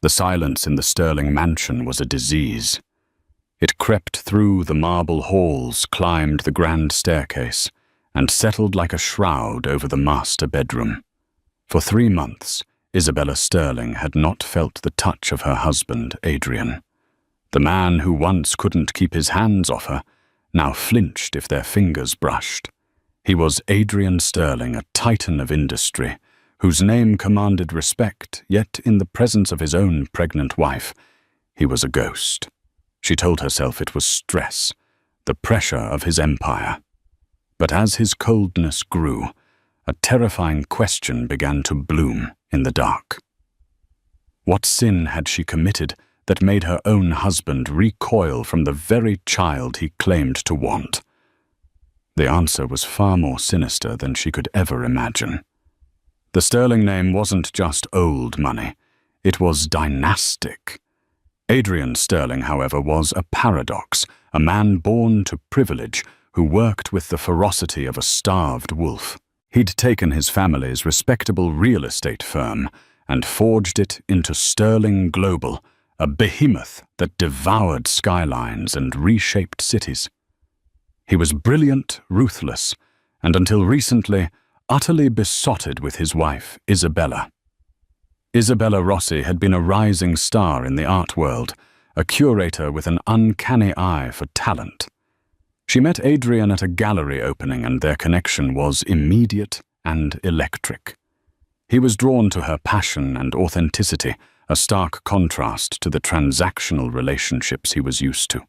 The silence in the Sterling mansion was a disease. It crept through the marble halls, climbed the grand staircase, and settled like a shroud over the master bedroom. For 3 months, Isabella Sterling had not felt the touch of her husband, Adrian. The man who once couldn't keep his hands off her now flinched if their fingers brushed. He was Adrian Sterling, a titan of industry, whose name commanded respect, yet in the presence of his own pregnant wife, he was a ghost. She told herself it was stress, the pressure of his empire. But as his coldness grew, a terrifying question began to bloom in the dark. What sin had she committed that made her own husband recoil from the very child he claimed to want? The answer was far more sinister than she could ever imagine. The Sterling name wasn't just old money, it was dynastic. Adrian Sterling, however, was a paradox, a man born to privilege who worked with the ferocity of a starved wolf. He'd taken his family's respectable real estate firm and forged it into Sterling Global, a behemoth that devoured skylines and reshaped cities. He was brilliant, ruthless, and until recently, utterly besotted with his wife, Isabella. Isabella Rossi had been a rising star in the art world, a curator with an uncanny eye for talent. She met Adrian at a gallery opening, and their connection was immediate and electric. He was drawn to her passion and authenticity, a stark contrast to the transactional relationships he was used to.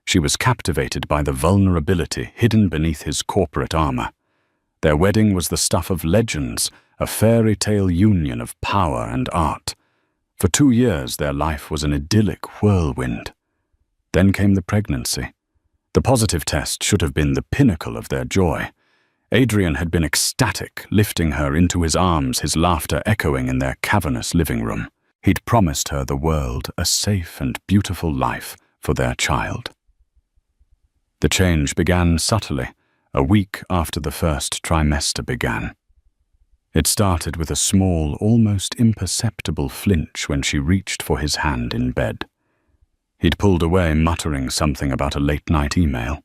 She was captivated by the vulnerability hidden beneath his corporate armor. Their wedding was the stuff of legends, a fairy tale union of power and art. For 2 years, their life was an idyllic whirlwind. Then came the pregnancy. The positive test should have been the pinnacle of their joy. Adrian had been ecstatic, lifting her into his arms, his laughter echoing in their cavernous living room. He'd promised her the world, a safe and beautiful life for their child. The change began subtly, a week after the first trimester began. It started with a small, almost imperceptible flinch when she reached for his hand in bed. He'd pulled away, muttering something about a late-night email.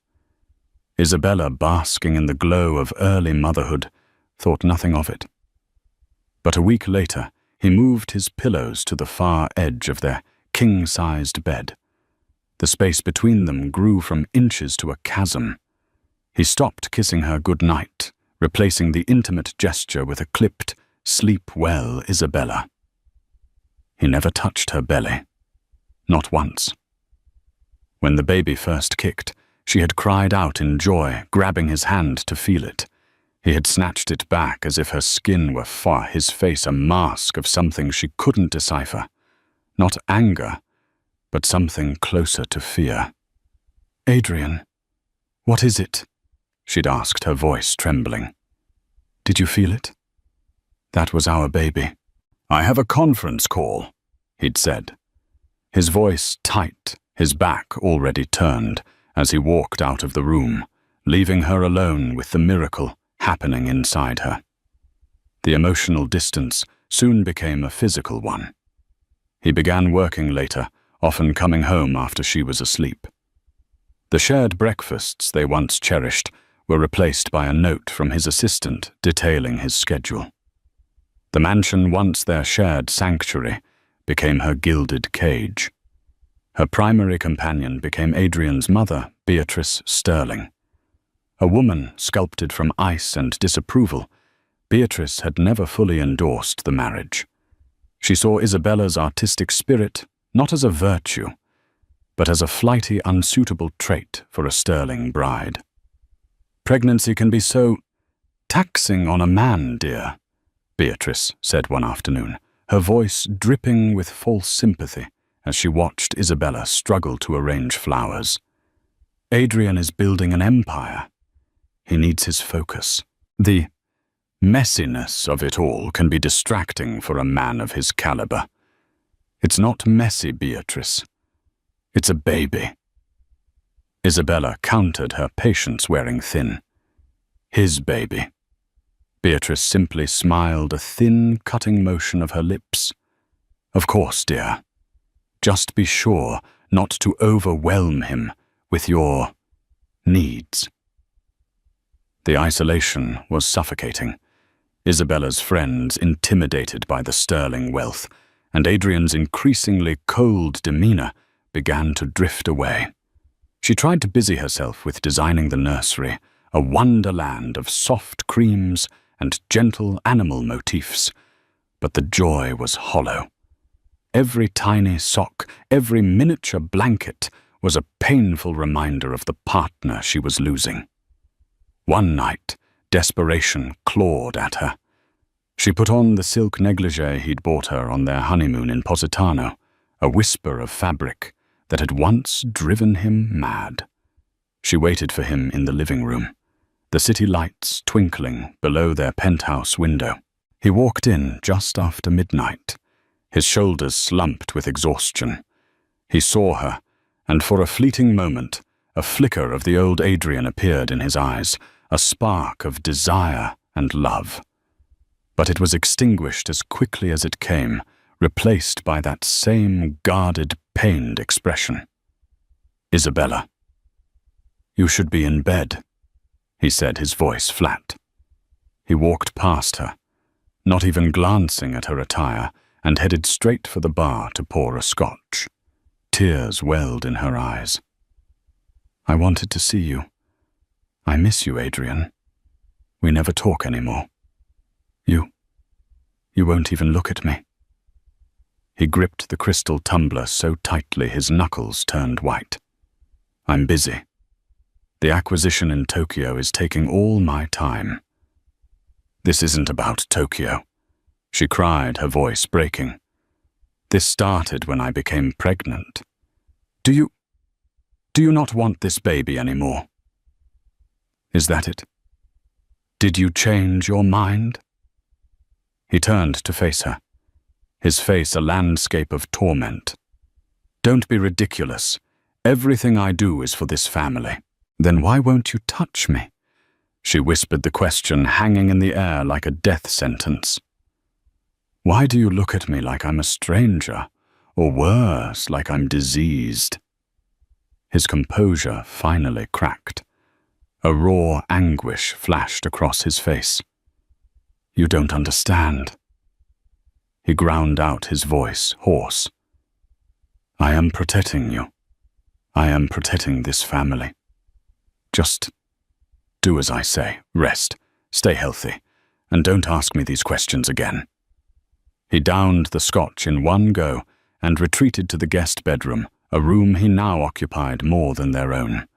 Isabella, basking in the glow of early motherhood, thought nothing of it. But a week later, he moved his pillows to the far edge of their king-sized bed. The space between them grew from inches to a chasm. He stopped kissing her good night, replacing the intimate gesture with a clipped, "Sleep well, Isabella." He never touched her belly. Not once. When the baby first kicked, she had cried out in joy, grabbing his hand to feel it. He had snatched it back as if her skin were his face a mask of something she couldn't decipher. Not anger, but something closer to fear. "Adrian, what is it?" she'd asked, her voice trembling. "Did you feel it?" "That was our baby." "I have a conference call," he'd said. His voice tight, his back already turned, as he walked out of the room, leaving her alone with the miracle happening inside her. The emotional distance soon became a physical one. He began working later, often coming home after she was asleep. The shared breakfasts they once cherished were replaced by a note from his assistant detailing his schedule. The mansion, once their shared sanctuary, became her gilded cage. Her primary companion became Adrian's mother, Beatrice Sterling. A woman sculpted from ice and disapproval, Beatrice had never fully endorsed the marriage. She saw Isabella's artistic spirit not as a virtue, but as a flighty, unsuitable trait for a Sterling bride. "Pregnancy can be so taxing on a man, dear," Beatrice said one afternoon, her voice dripping with false sympathy as she watched Isabella struggle to arrange flowers. "Adrian is building an empire. He needs his focus. The messiness of it all can be distracting for a man of his caliber. It's not messy, Beatrice. It's a baby." Isabella countered, her patience wearing thin. "His baby." Beatrice simply smiled, a thin, cutting motion of her lips. "Of course, dear," Just be sure not to overwhelm him with your needs. The isolation was suffocating. Isabella's friends intimidated by the sterling wealth, and Adrian's increasingly cold demeanor began to drift away. She tried to busy herself with designing the nursery, a wonderland of soft creams and gentle animal motifs, but the joy was hollow. Every tiny sock, every miniature blanket was a painful reminder of the partner she was losing. One night, desperation clawed at her. She put on the silk negligee he'd bought her on their honeymoon in Positano, a whisper of fabric that had once driven him mad. She waited for him in the living room, the city lights twinkling below their penthouse window. He walked in just after midnight, his shoulders slumped with exhaustion. He saw her, and for a fleeting moment, a flicker of the old Adrian appeared in his eyes, a spark of desire and love. But it was extinguished as quickly as it came, replaced by that same guarded, pained expression. "Isabella, you should be in bed," he said, his voice flat. He walked past her, not even glancing at her attire, and headed straight for the bar to pour a scotch. Tears welled in her eyes. "I wanted to see you. I miss you, Adrian. We never talk anymore. You won't even look at me." He gripped the crystal tumbler so tightly his knuckles turned white. "I'm busy. The acquisition in Tokyo is taking all my time." "This isn't about Tokyo," she cried, her voice breaking. "This started when I became pregnant. Do you not want this baby anymore? Is that it? Did you change your mind?" He turned to face her, his face a landscape of torment. "Don't be ridiculous. Everything I do is for this family." "Then why won't you touch me?" She whispered, the question hanging in the air like a death sentence. "Why do you look at me like I'm a stranger, or worse, like I'm diseased?" His composure finally cracked. A raw anguish flashed across his face. "You don't understand." He ground out his voice, hoarse. "I am protecting you. I am protecting this family. Just do as I say. Rest, stay healthy, and don't ask me these questions again." He downed the scotch in one go and retreated to the guest bedroom, a room he now occupied more than their own.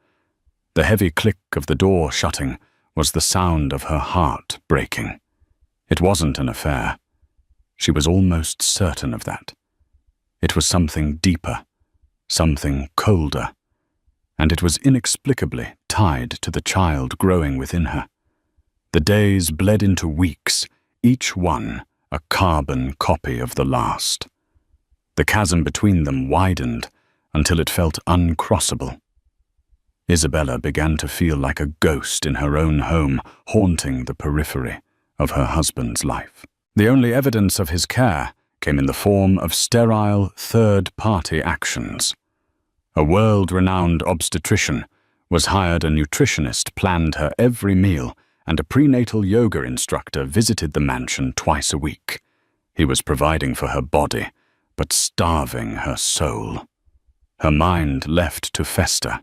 The heavy click of the door shutting was the sound of her heart breaking. It wasn't an affair. She was almost certain of that. It was something deeper, something colder, and it was inexplicably tied to the child growing within her. The days bled into weeks, each one a carbon copy of the last. The chasm between them widened until it felt uncrossable. Isabella began to feel like a ghost in her own home, haunting the periphery of her husband's life. The only evidence of his care came in the form of sterile third-party actions. A world-renowned obstetrician was hired, a nutritionist planned her every meal, and a prenatal yoga instructor visited the mansion twice a week. He was providing for her body, but starving her soul. Her mind left to fester.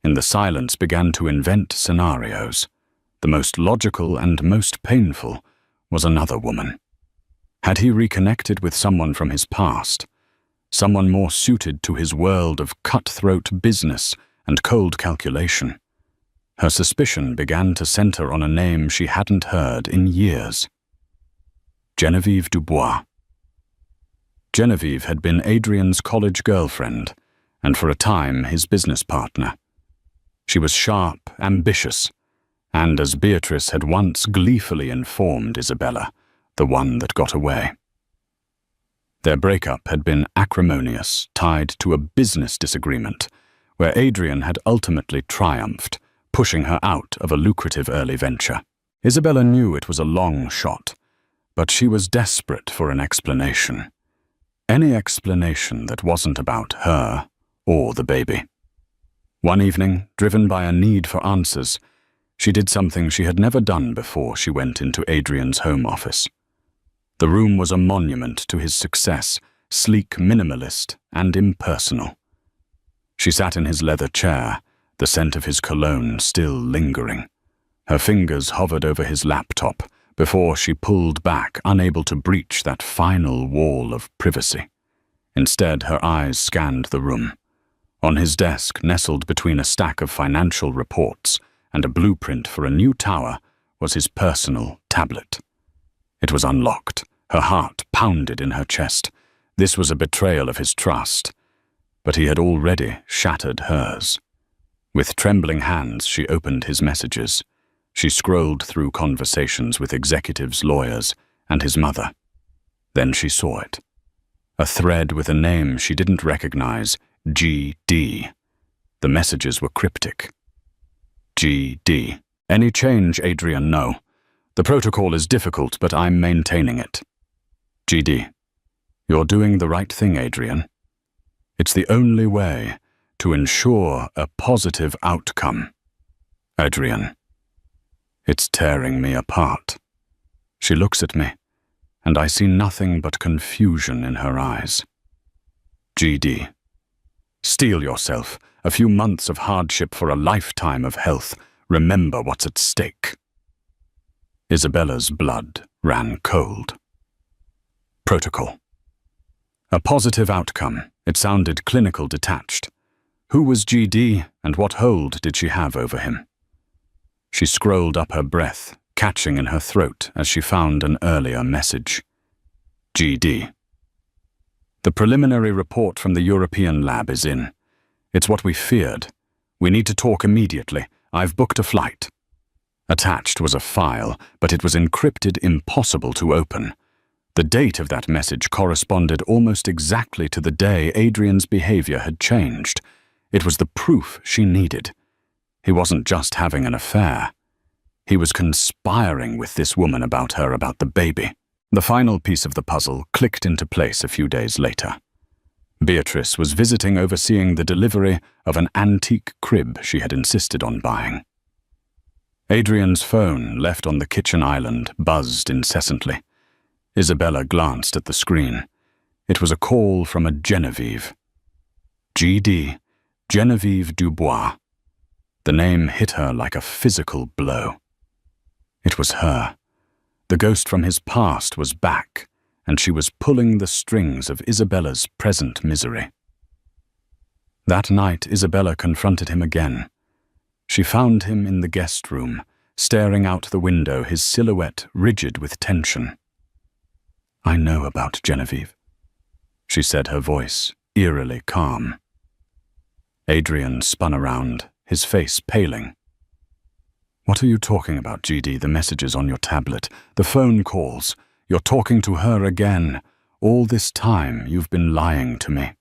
In the silence began to invent scenarios. The most logical and most painful was another woman. Had he reconnected with someone from his past, someone more suited to his world of cutthroat business and cold calculation? Her suspicion began to center on a name she hadn't heard in years. Genevieve Dubois. Genevieve had been Adrian's college girlfriend, and for a time his business partner. She was sharp, ambitious, and as Beatrice had once gleefully informed Isabella, the one that got away. Their breakup had been acrimonious, tied to a business disagreement, where Adrian had ultimately triumphed, pushing her out of a lucrative early venture. Isabella knew it was a long shot, but she was desperate for an explanation. Any explanation that wasn't about her or the baby. One evening, driven by a need for answers, she did something she had never done before she went into Adrian's home office. The room was a monument to his success, sleek, minimalist, and impersonal. She sat in his leather chair, the scent of his cologne still lingering. Her fingers hovered over his laptop before she pulled back, unable to breach that final wall of privacy. Instead, her eyes scanned the room. On his desk, nestled between a stack of financial reports and a blueprint for a new tower, was his personal tablet. It was unlocked. Her heart pounded in her chest. This was a betrayal of his trust, but he had already shattered hers. With trembling hands, she opened his messages. She scrolled through conversations with executives, lawyers, and his mother. Then she saw it. A thread with a name she didn't recognize, G.D. The messages were cryptic. G.D. Any change, Adrian? No. The protocol is difficult, but I'm maintaining it. G.D. You're doing the right thing, Adrian. It's the only way to ensure a positive outcome. Adrian. It's tearing me apart. She looks at me, and I see nothing but confusion in her eyes. G.D. Steel yourself. A few months of hardship for a lifetime of health. Remember what's at stake. Isabella's blood ran cold. Protocol. A positive outcome. It sounded clinical, detached. Who was G.D. and what hold did she have over him? She scrolled up her breath, catching in her throat as she found an earlier message. G.D. The preliminary report from the European lab is in. It's what we feared. We need to talk immediately. I've booked a flight. Attached was a file, but it was encrypted, impossible to open. The date of that message corresponded almost exactly to the day Adrian's behavior had changed. It was the proof she needed. He wasn't just having an affair. He was conspiring with this woman about the baby. The final piece of the puzzle clicked into place a few days later. Beatrice was visiting, overseeing the delivery of an antique crib she had insisted on buying. Adrian's phone, left on the kitchen island, buzzed incessantly. Isabella glanced at the screen. It was a call from a Genevieve. G.D. Genevieve Dubois. The name hit her like a physical blow. It was her. The ghost from his past was back, and she was pulling the strings of Isabella's present misery. That night, Isabella confronted him again. She found him in the guest room, staring out the window, his silhouette rigid with tension. I know about Genevieve, she said, her voice eerily calm. Adrian spun around, his face paling. What are you talking about, G.D.? The messages on your tablet, the phone calls. You're talking to her again. All this time you've been lying to me.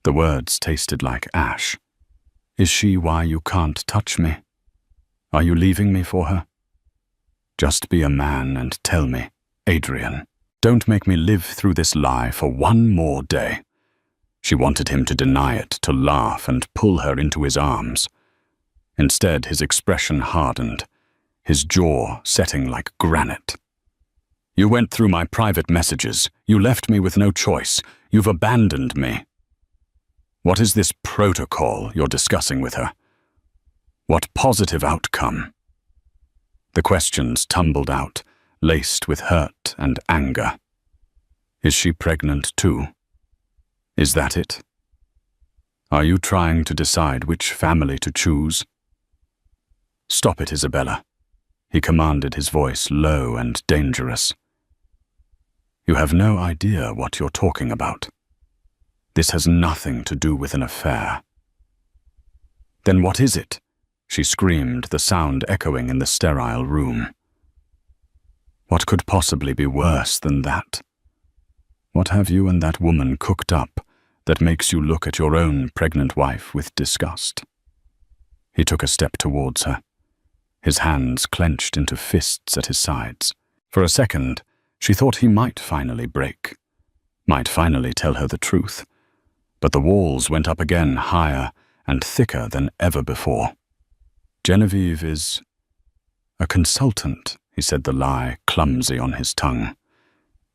The words tasted like ash. Is she why you can't touch me? Are you leaving me for her? Just be a man and tell me, Adrian. Don't make me live through this lie for one more day. She wanted him to deny it, to laugh and pull her into his arms. Instead, his expression hardened, his jaw setting like granite. You went through my private messages. You left me with no choice. You've abandoned me. What is this protocol you're discussing with her? What positive outcome? The questions tumbled out, laced with hurt and anger. Is she pregnant too? Is that it? Are you trying to decide which family to choose? Stop it, Isabella, he commanded, his voice low and dangerous. You have no idea what you're talking about. This has nothing to do with an affair. Then what is it? She screamed, the sound echoing in the sterile room. What could possibly be worse than that? What have you and that woman cooked up that makes you look at your own pregnant wife with disgust? He took a step towards her, his hands clenched into fists at his sides. For a second, she thought he might finally break. might finally tell her the truth. But the walls went up again, higher and thicker than ever before. Genevieve is a consultant, he said, the lie clumsy on his tongue.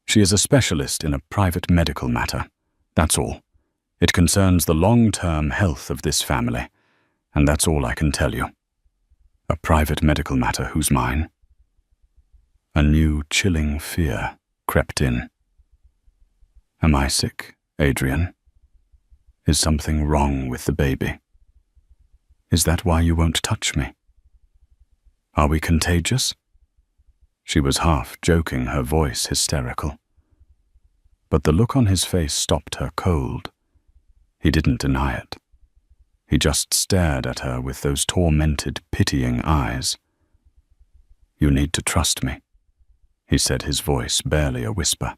She is a specialist in a private medical matter. That's all. It concerns the long-term health of this family, and that's all I can tell you. A private medical matter whose mine? A new chilling fear crept in. Am I sick, Adrian? Is something wrong with the baby? Is that why you won't touch me? Are we contagious? She was half joking, her voice hysterical. But the look on his face stopped her cold. He didn't deny it. He just stared at her with those tormented, pitying eyes. You need to trust me, he said, his voice barely a whisper.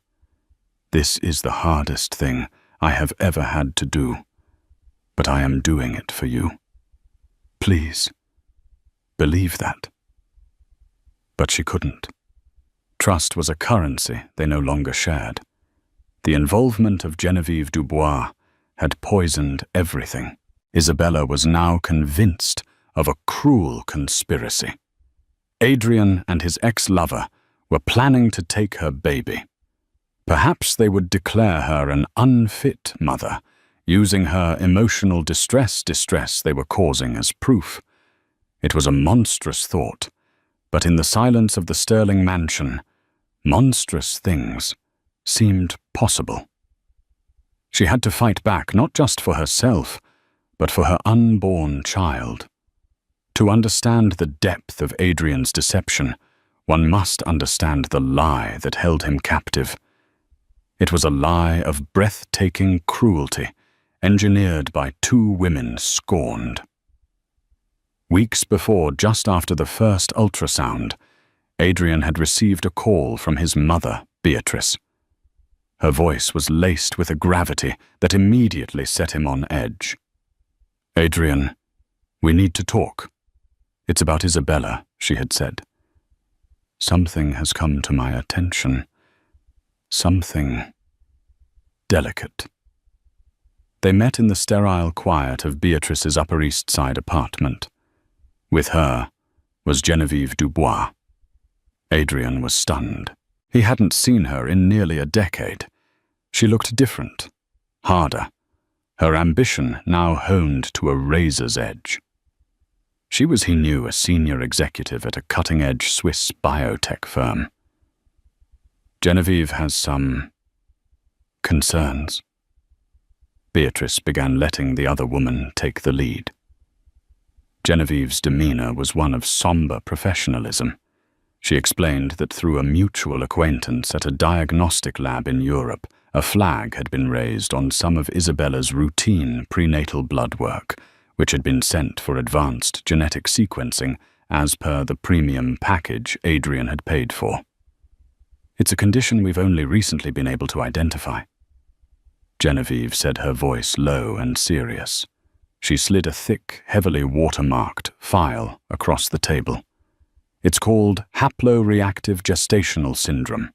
This is the hardest thing I have ever had to do, but I am doing it for you. Please, believe that. But she couldn't. Trust was a currency they no longer shared. The involvement of Genevieve Dubois had poisoned everything. Isabella was now convinced of a cruel conspiracy. Adrian and his ex-lover were planning to take her baby. Perhaps they would declare her an unfit mother, using her emotional distress they were causing as proof. It was a monstrous thought, but in the silence of the Sterling mansion, monstrous things seemed possible. She had to fight back, not just for herself, but for her unborn child. To understand the depth of Adrian's deception, one must understand the lie that held him captive. It was a lie of breathtaking cruelty, engineered by two women scorned. Weeks before, just after the first ultrasound, Adrian had received a call from his mother, Beatrice. Her voice was laced with a gravity that immediately set him on edge. Adrian, we need to talk. It's about Isabella, she had said. Something has come to my attention. Something delicate. They met in the sterile quiet of Beatrice's Upper East Side apartment. With her was Genevieve Dubois. Adrian was stunned. He hadn't seen her in nearly a decade. She looked different, harder, her ambition now honed to a razor's edge. She was, he knew, a senior executive at a cutting-edge Swiss biotech firm. Genevieve has some concerns. Beatrice began letting the other woman take the lead. Genevieve's demeanor was one of somber professionalism. She explained that through a mutual acquaintance at a diagnostic lab in Europe, a flag had been raised on some of Isabella's routine prenatal blood work, which had been sent for advanced genetic sequencing as per the premium package Adrian had paid for. It's a condition we've only recently been able to identify. Genevieve said, her voice low and serious. She slid a thick, heavily watermarked file across the table. It's called haploreactive gestational syndrome,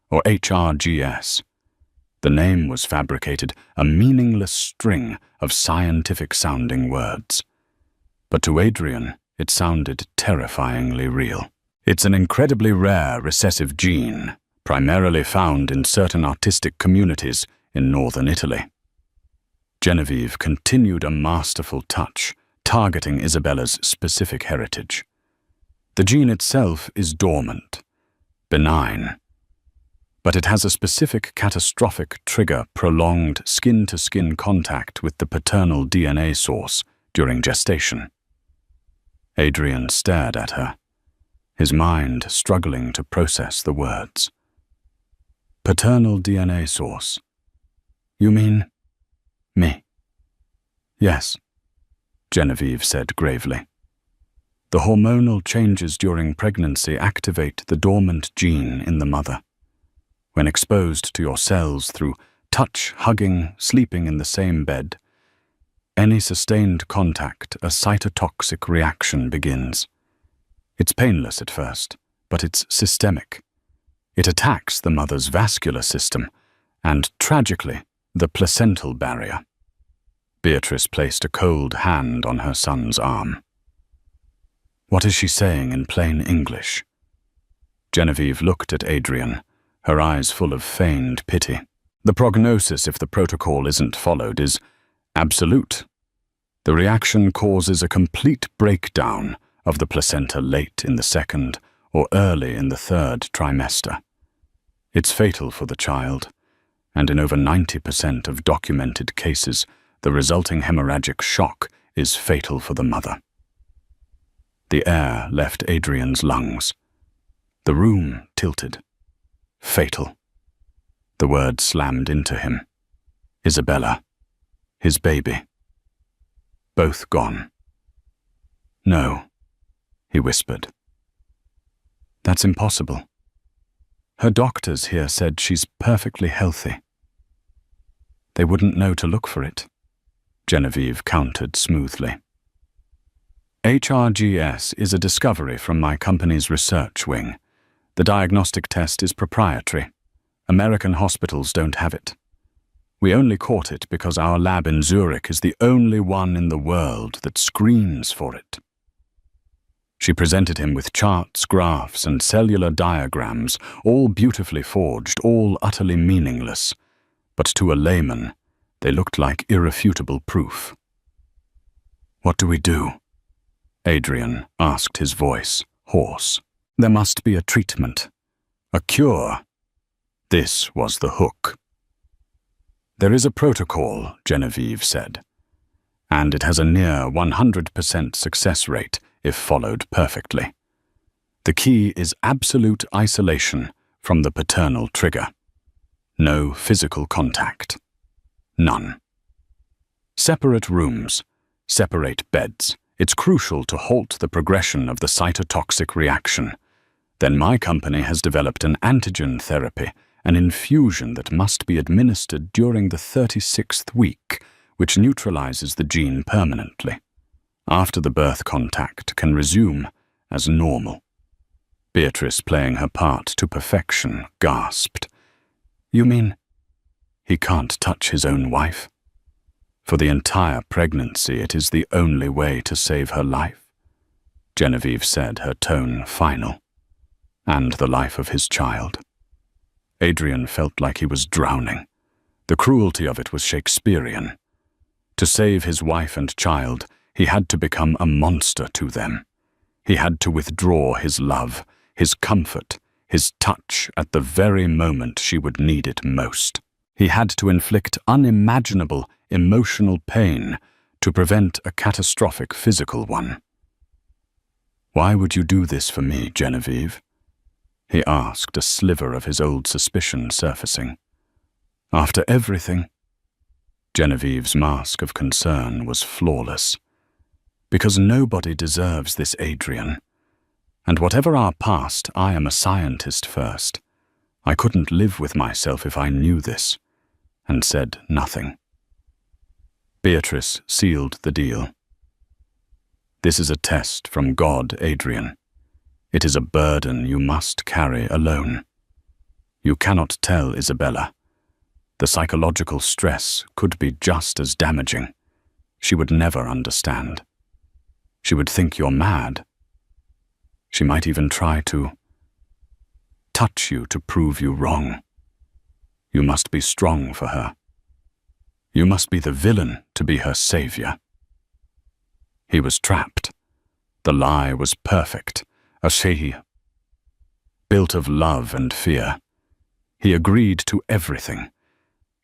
or HRGS. The name was fabricated, a meaningless string of scientific-sounding words. But to Adrian, it sounded terrifyingly real. It's an incredibly rare recessive gene, primarily found in certain artistic communities in northern Italy. Genevieve continued a masterful touch, targeting Isabella's specific heritage. The gene itself is dormant, benign, but it has a specific catastrophic trigger: prolonged skin-to-skin contact with the paternal DNA source during gestation. Adrian stared at her, his mind struggling to process the words. Paternal DNA source. You mean me? Yes, Genevieve said gravely. The hormonal changes during pregnancy activate the dormant gene in the mother. When exposed to your cells through touch, hugging, sleeping in the same bed, any sustained contact, a cytotoxic reaction begins. It's painless at first, but it's systemic. It attacks the mother's vascular system, and, tragically, the placental barrier. Beatrice placed a cold hand on her son's arm. "What is she saying in plain English?" Genevieve looked at Adrian, her eyes full of feigned pity. "The prognosis, if the protocol isn't followed, is absolute. The reaction causes a complete breakdown of the placenta late in the second or early in the third trimester. It's fatal for the child, and in over 90% of documented cases, the resulting hemorrhagic shock is fatal for the mother." The air left Adrian's lungs. The room tilted. Fatal. The word slammed into him. Isabella. His baby. Both gone. "No," he whispered. "That's impossible. Her doctors here said she's perfectly healthy." "They wouldn't know to look for it," Genevieve countered smoothly. "HRGS is a discovery from my company's research wing. The diagnostic test is proprietary. American hospitals don't have it. We only caught it because our lab in Zurich is the only one in the world that screens for it." She presented him with charts, graphs, and cellular diagrams, all beautifully forged, all utterly meaningless. But to a layman, they looked like irrefutable proof. "What do we do?" Adrian asked, his voice hoarse. "There must be a treatment. A cure." This was the hook. "There is a protocol," Genevieve said, "and it has a near 100% success rate if followed perfectly. The key is absolute isolation from the paternal trigger. No physical contact. None. Separate rooms, separate beds. It's crucial to halt the progression of the cytotoxic reaction. Then my company has developed an antigen therapy, an infusion that must be administered during the 36th week, which neutralizes the gene permanently. After the birth contact can resume as normal." Beatrice, playing her part to perfection, gasped. "You mean he can't touch his own wife? For the entire pregnancy, it is the only way to save her life," Genevieve said, her tone final. "And the life of his child." Adrian felt like he was drowning. The cruelty of it was Shakespearean. To save his wife and child, he had to become a monster to them. He had to withdraw his love, his comfort, his touch at the very moment she would need it most. He had to inflict unimaginable emotional pain to prevent a catastrophic physical one. "Why would you do this for me, Genevieve?" he asked, a sliver of his old suspicion surfacing. "After everything?" Genevieve's mask of concern was flawless. "Because nobody deserves this, Adrian. And whatever our past, I am a scientist first. I couldn't live with myself if I knew this," and said nothing. Beatrice sealed the deal. "This is a test from God, Adrian. It is a burden you must carry alone. You cannot tell Isabella. The psychological stress could be just as damaging. She would never understand. She would think you're mad. She might even try to touch you to prove you wrong. You must be strong for her. You must be the villain to be her savior." He was trapped. The lie was perfect. A she, built of love and fear. He agreed to everything.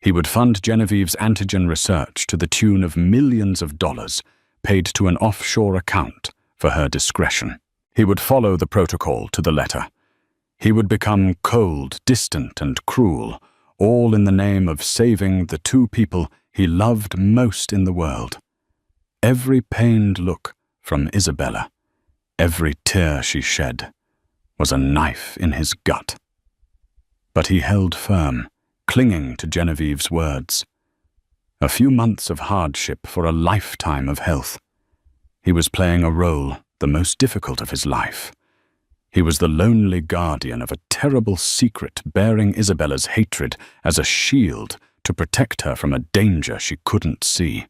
He would fund Genevieve's antigen research to the tune of millions of dollars, paid to an offshore account for her discretion. He would follow the protocol to the letter. He would become cold, distant, and cruel, all in the name of saving the two people he loved most in the world. Every pained look from Isabella, every tear she shed, was a knife in his gut. But he held firm, clinging to Genevieve's words. A few months of hardship for a lifetime of health. He was playing a role, the most difficult of his life. He was the lonely guardian of a terrible secret, bearing Isabella's hatred as a shield to protect her from a danger she couldn't see.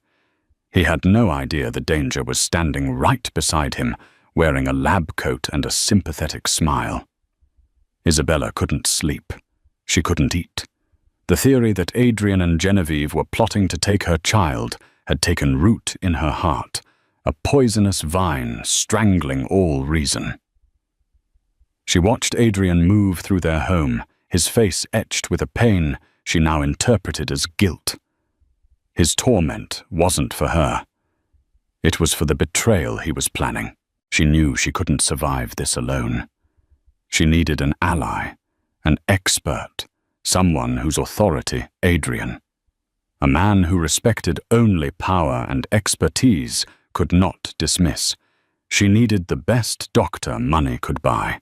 He had no idea the danger was standing right beside him, wearing a lab coat and a sympathetic smile. Isabella couldn't sleep. She couldn't eat. The theory that Adrian and Genevieve were plotting to take her child had taken root in her heart, a poisonous vine strangling all reason. She watched Adrian move through their home, his face etched with a pain she now interpreted as guilt. His torment wasn't for her. It was for the betrayal he was planning. She knew she couldn't survive this alone. She needed an ally, an expert, someone whose authority, Adrian, a man who respected only power and expertise, could not dismiss. She needed the best doctor money could buy.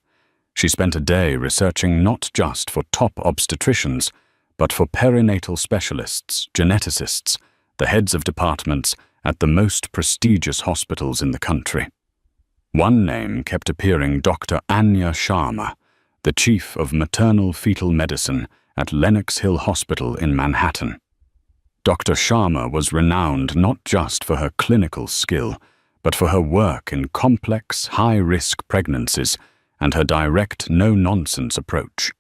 She spent a day researching not just for top obstetricians, but for perinatal specialists, geneticists, the heads of departments at the most prestigious hospitals in the country. One name kept appearing: Dr. Anya Sharma, the chief of maternal fetal medicine at Lenox Hill Hospital in Manhattan. Dr. Sharma was renowned not just for her clinical skill, but for her work in complex, high-risk pregnancies and her direct, no-nonsense approach.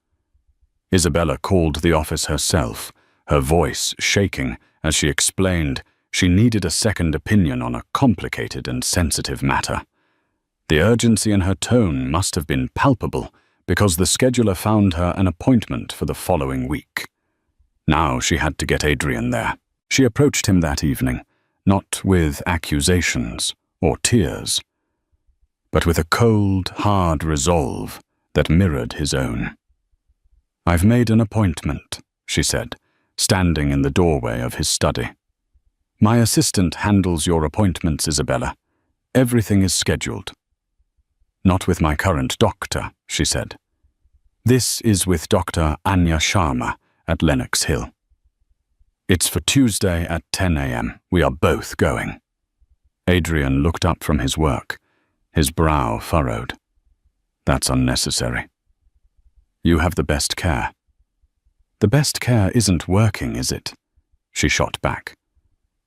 Isabella called the office herself, her voice shaking as she explained she needed a second opinion on a complicated and sensitive matter. The urgency in her tone must have been palpable because the scheduler found her an appointment for the following week. Now she had to get Adrian there. She approached him that evening, not with accusations or tears, but with a cold, hard resolve that mirrored his own. "I've made an appointment," she said, standing in the doorway of his study. "My assistant handles your appointments, Isabella. Everything is scheduled." "Not with my current doctor," she said. "This is with Dr. Anya Sharma at Lenox Hill. It's for Tuesday at 10 a.m. We are both going." Adrian looked up from his work, his brow furrowed. "That's unnecessary. You have the best care." "The best care isn't working, is it?" she shot back.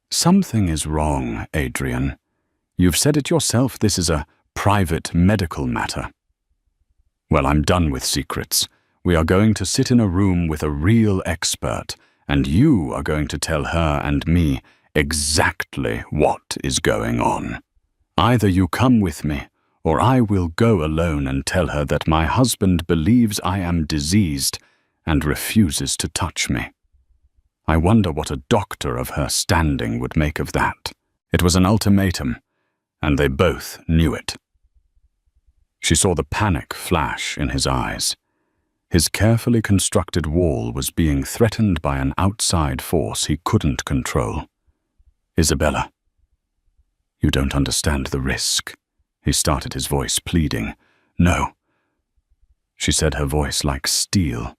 "Something is wrong, Adrian. You've said it yourself, this is a private medical matter." "Well, I'm done with secrets. We are going to sit in a room with a real expert, and you are going to tell her and me exactly what is going on. Either you come with me, or I will go alone and tell her that my husband believes I am diseased and refuses to touch me." I wonder what a doctor of her standing would make of that. It was an ultimatum, and they both knew it. She saw the panic flash in his eyes. His carefully constructed wall was being threatened by an outside force he couldn't control. "Isabella, you don't understand the risk," he started, his voice pleading. "No," she said, her voice like steel.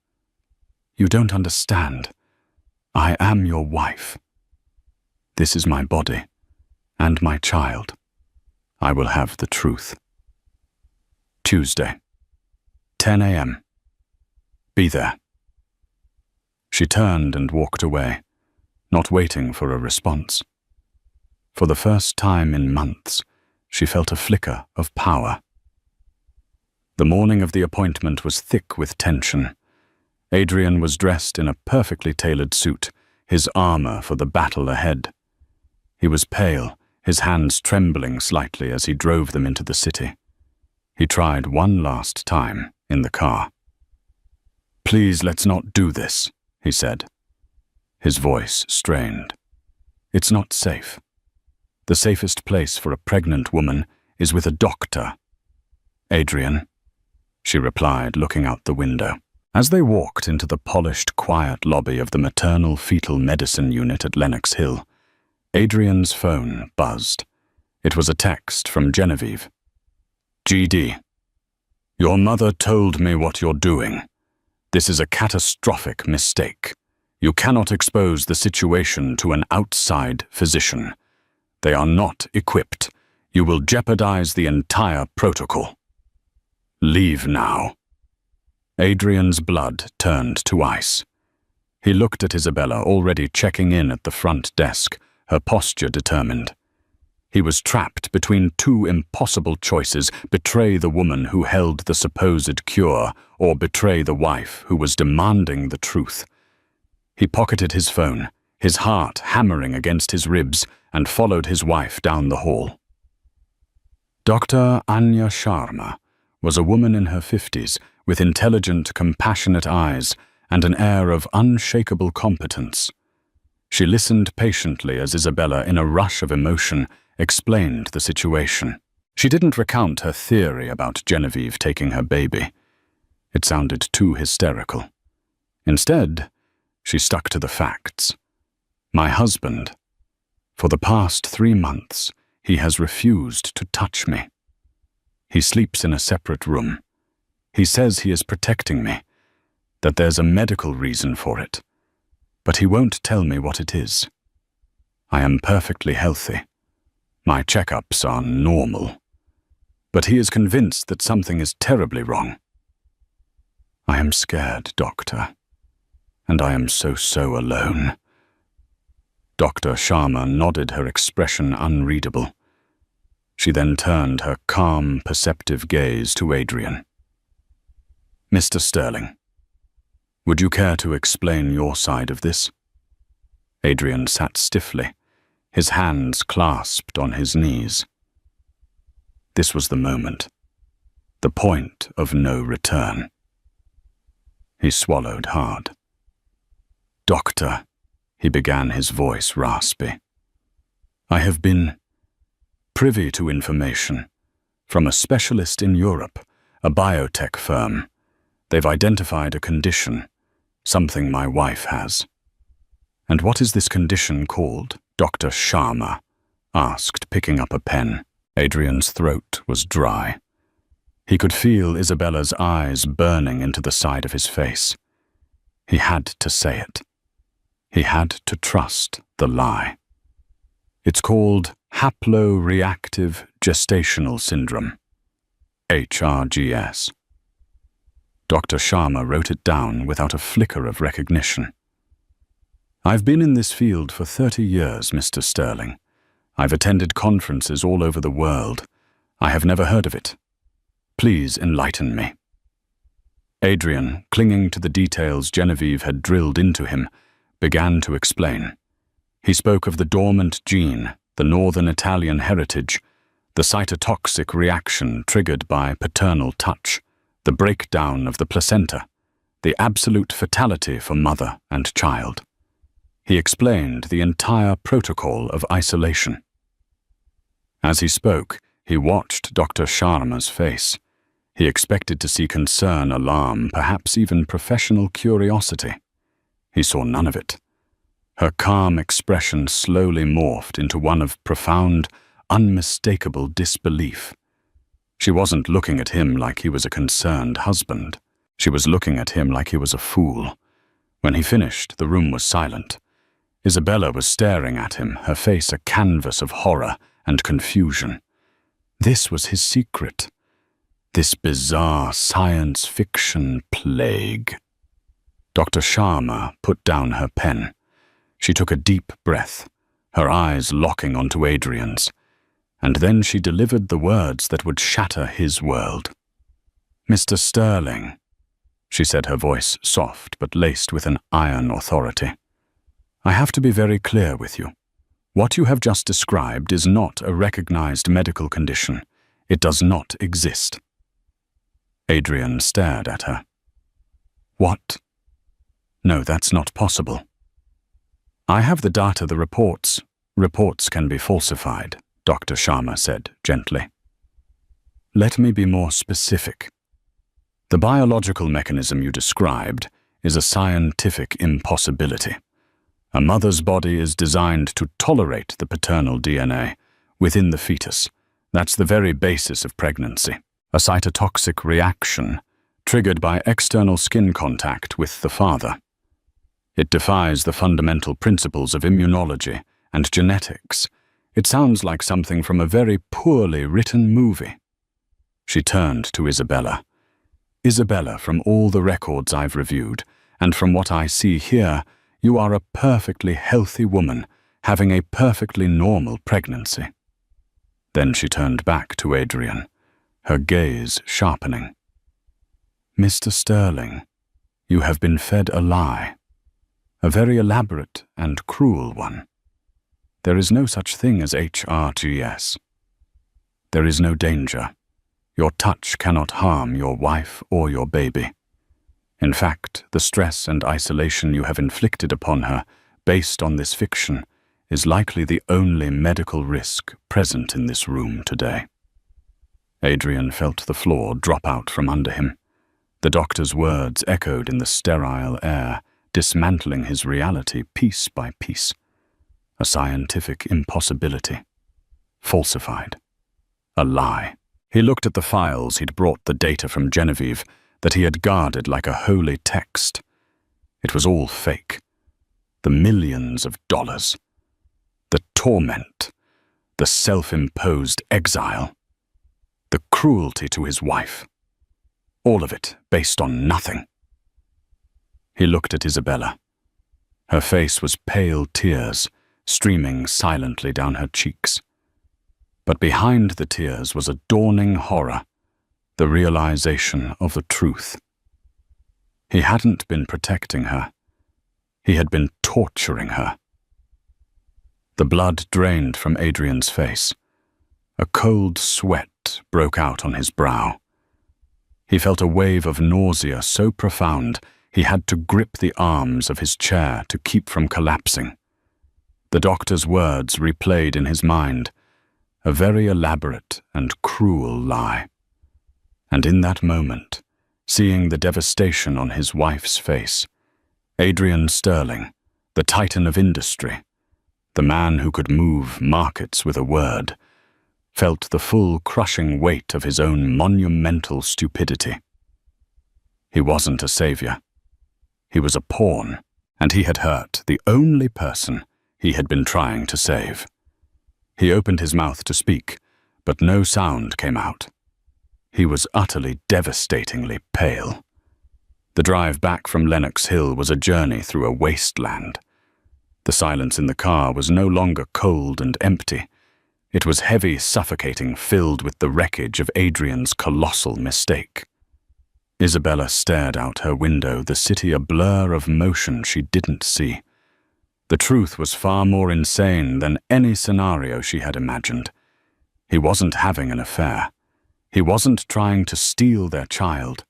"You don't understand. I am your wife. This is my body and my child. I will have the truth. Tuesday, 10 a.m. Be there." She turned and walked away, not waiting for a response. For the first time in months, she felt a flicker of power. The morning of the appointment was thick with tension. Adrian was dressed in a perfectly tailored suit, his armor for the battle ahead. He was pale, his hands trembling slightly as he drove them into the city. He tried one last time in the car. "Please, let's not do this," he said. His voice strained. "It's not safe. The safest place for a pregnant woman is with a doctor." "Adrian," she replied, looking out the window. As they walked into the polished, quiet lobby of the maternal fetal medicine unit at Lenox Hill, Adrian's phone buzzed. It was a text from Genevieve. "GD, your mother told me what you're doing. This is a catastrophic mistake. You cannot expose the situation to an outside physician. They are not equipped. You will jeopardize the entire protocol." Leave now." Adrian's blood turned to ice. He looked at Isabella, already checking in at the front desk, her posture determined. He was trapped between two impossible choices: betray the woman who held the supposed cure, or betray the wife who was demanding the truth. He pocketed his phone, his heart hammering against his ribs, and followed his wife down the hall. Dr. Anya Sharma was a woman in her 50s, with intelligent, compassionate eyes and an air of unshakable competence. She listened patiently as Isabella, in a rush of emotion, explained the situation. She didn't recount her theory about Genevieve taking her baby. It sounded too hysterical. Instead, she stuck to the facts. "My husband. For the past 3 months, he has refused to touch me. He sleeps in a separate room. He says he is protecting me, that there's a medical reason for it, but he won't tell me what it is. I am perfectly healthy. My checkups are normal. But he is convinced that something is terribly wrong. I am scared, doctor, and I am so alone." Dr. Sharma nodded, her expression unreadable. She then turned her calm, perceptive gaze to Adrian. "Mr. Sterling, would you care to explain your side of this?" Adrian sat stiffly, his hands clasped on his knees. This was the moment, the point of no return. He swallowed hard. "Doctor," he began, his voice raspy, "I have been privy to information from a specialist in Europe, a biotech firm. They've identified a condition, something my wife has." "And what is this condition called?" Dr. Sharma asked, picking up a pen. Adrian's throat was dry. He could feel Isabella's eyes burning into the side of his face. He had to say it. He had to trust the lie. "It's called haploreactive gestational syndrome, HRGS." Dr. Sharma wrote it down without a flicker of recognition. "I've been in this field for 30 years, Mr. Sterling. I've attended conferences all over the world. I have never heard of it. Please enlighten me." Adrian, clinging to the details Genevieve had drilled into him, began to explain. He spoke of the dormant gene, the northern Italian heritage, the cytotoxic reaction triggered by paternal touch, the breakdown of the placenta, the absolute fatality for mother and child. He explained the entire protocol of isolation. As he spoke, he watched Dr. Sharma's face. He expected to see concern, alarm, perhaps even professional curiosity. He saw none of it. Her calm expression slowly morphed into one of profound, unmistakable disbelief. She wasn't looking at him like he was a concerned husband. She was looking at him like he was a fool. When he finished, the room was silent. Isabella was staring at him, her face a canvas of horror and confusion. This was his secret. This bizarre science fiction plague. Dr. Sharma put down her pen. She took a deep breath, her eyes locking onto Adrian's, and then she delivered the words that would shatter his world. "Mr. Sterling," she said, her voice soft but laced with an iron authority, "I have to be very clear with you. What you have just described is not a recognized medical condition. It does not exist." Adrian stared at her. "What? No, that's not possible." "I have the data, the reports. Reports can be falsified," Dr. Sharma said gently. "Let me be more specific. The biological mechanism you described is a scientific impossibility. A mother's body is designed to tolerate the paternal DNA within the fetus. That's the very basis of pregnancy. A cytotoxic reaction triggered by external skin contact with the father. It defies the fundamental principles of immunology and genetics. It sounds like something from a very poorly written movie." She turned to Isabella, Isabella, from all the records I've reviewed, and from what I see here, you are a perfectly healthy woman, having a perfectly normal pregnancy." Then she turned back to Adrian, her gaze sharpening. "Mr. Sterling, you have been fed a lie, a very elaborate and cruel one. There is no such thing as HRGS. There is no danger. Your touch cannot harm your wife or your baby. In fact, the stress and isolation you have inflicted upon her, based on this fiction, is likely the only medical risk present in this room today." Adrian felt the floor drop out from under him. The doctor's words echoed in the sterile air, dismantling his reality piece by piece. A scientific impossibility. Falsified. A lie. He looked at the files he'd brought the data from Genevieve, that he had guarded like a holy text. It was all fake. The millions of dollars. The torment. The self-imposed exile. The cruelty to his wife. All of it based on nothing. He looked at Isabella. Her face was pale tears, streaming silently down her cheeks. But behind the tears was a dawning horror, the realization of the truth. He hadn't been protecting her. He had been torturing her. The blood drained from Adrian's face. A cold sweat broke out on his brow. He felt a wave of nausea so profound he had to grip the arms of his chair to keep from collapsing. The doctor's words replayed in his mind, a very elaborate and cruel lie. And in that moment, seeing the devastation on his wife's face, Adrian Sterling, the titan of industry, the man who could move markets with a word, felt the full crushing weight of his own monumental stupidity. He wasn't a savior. He was a pawn, and he had hurt the only person he had been trying to save. He opened his mouth to speak, but no sound came out. He was utterly devastatingly pale. The drive back from Lenox Hill was a journey through a wasteland. The silence in the car was no longer cold and empty. It was heavy, suffocating, filled with the wreckage of Adrian's colossal mistake. Isabella stared out her window, the city a blur of motion she didn't see. The truth was far more insane than any scenario she had imagined. He wasn't having an affair. He wasn't trying to steal their child.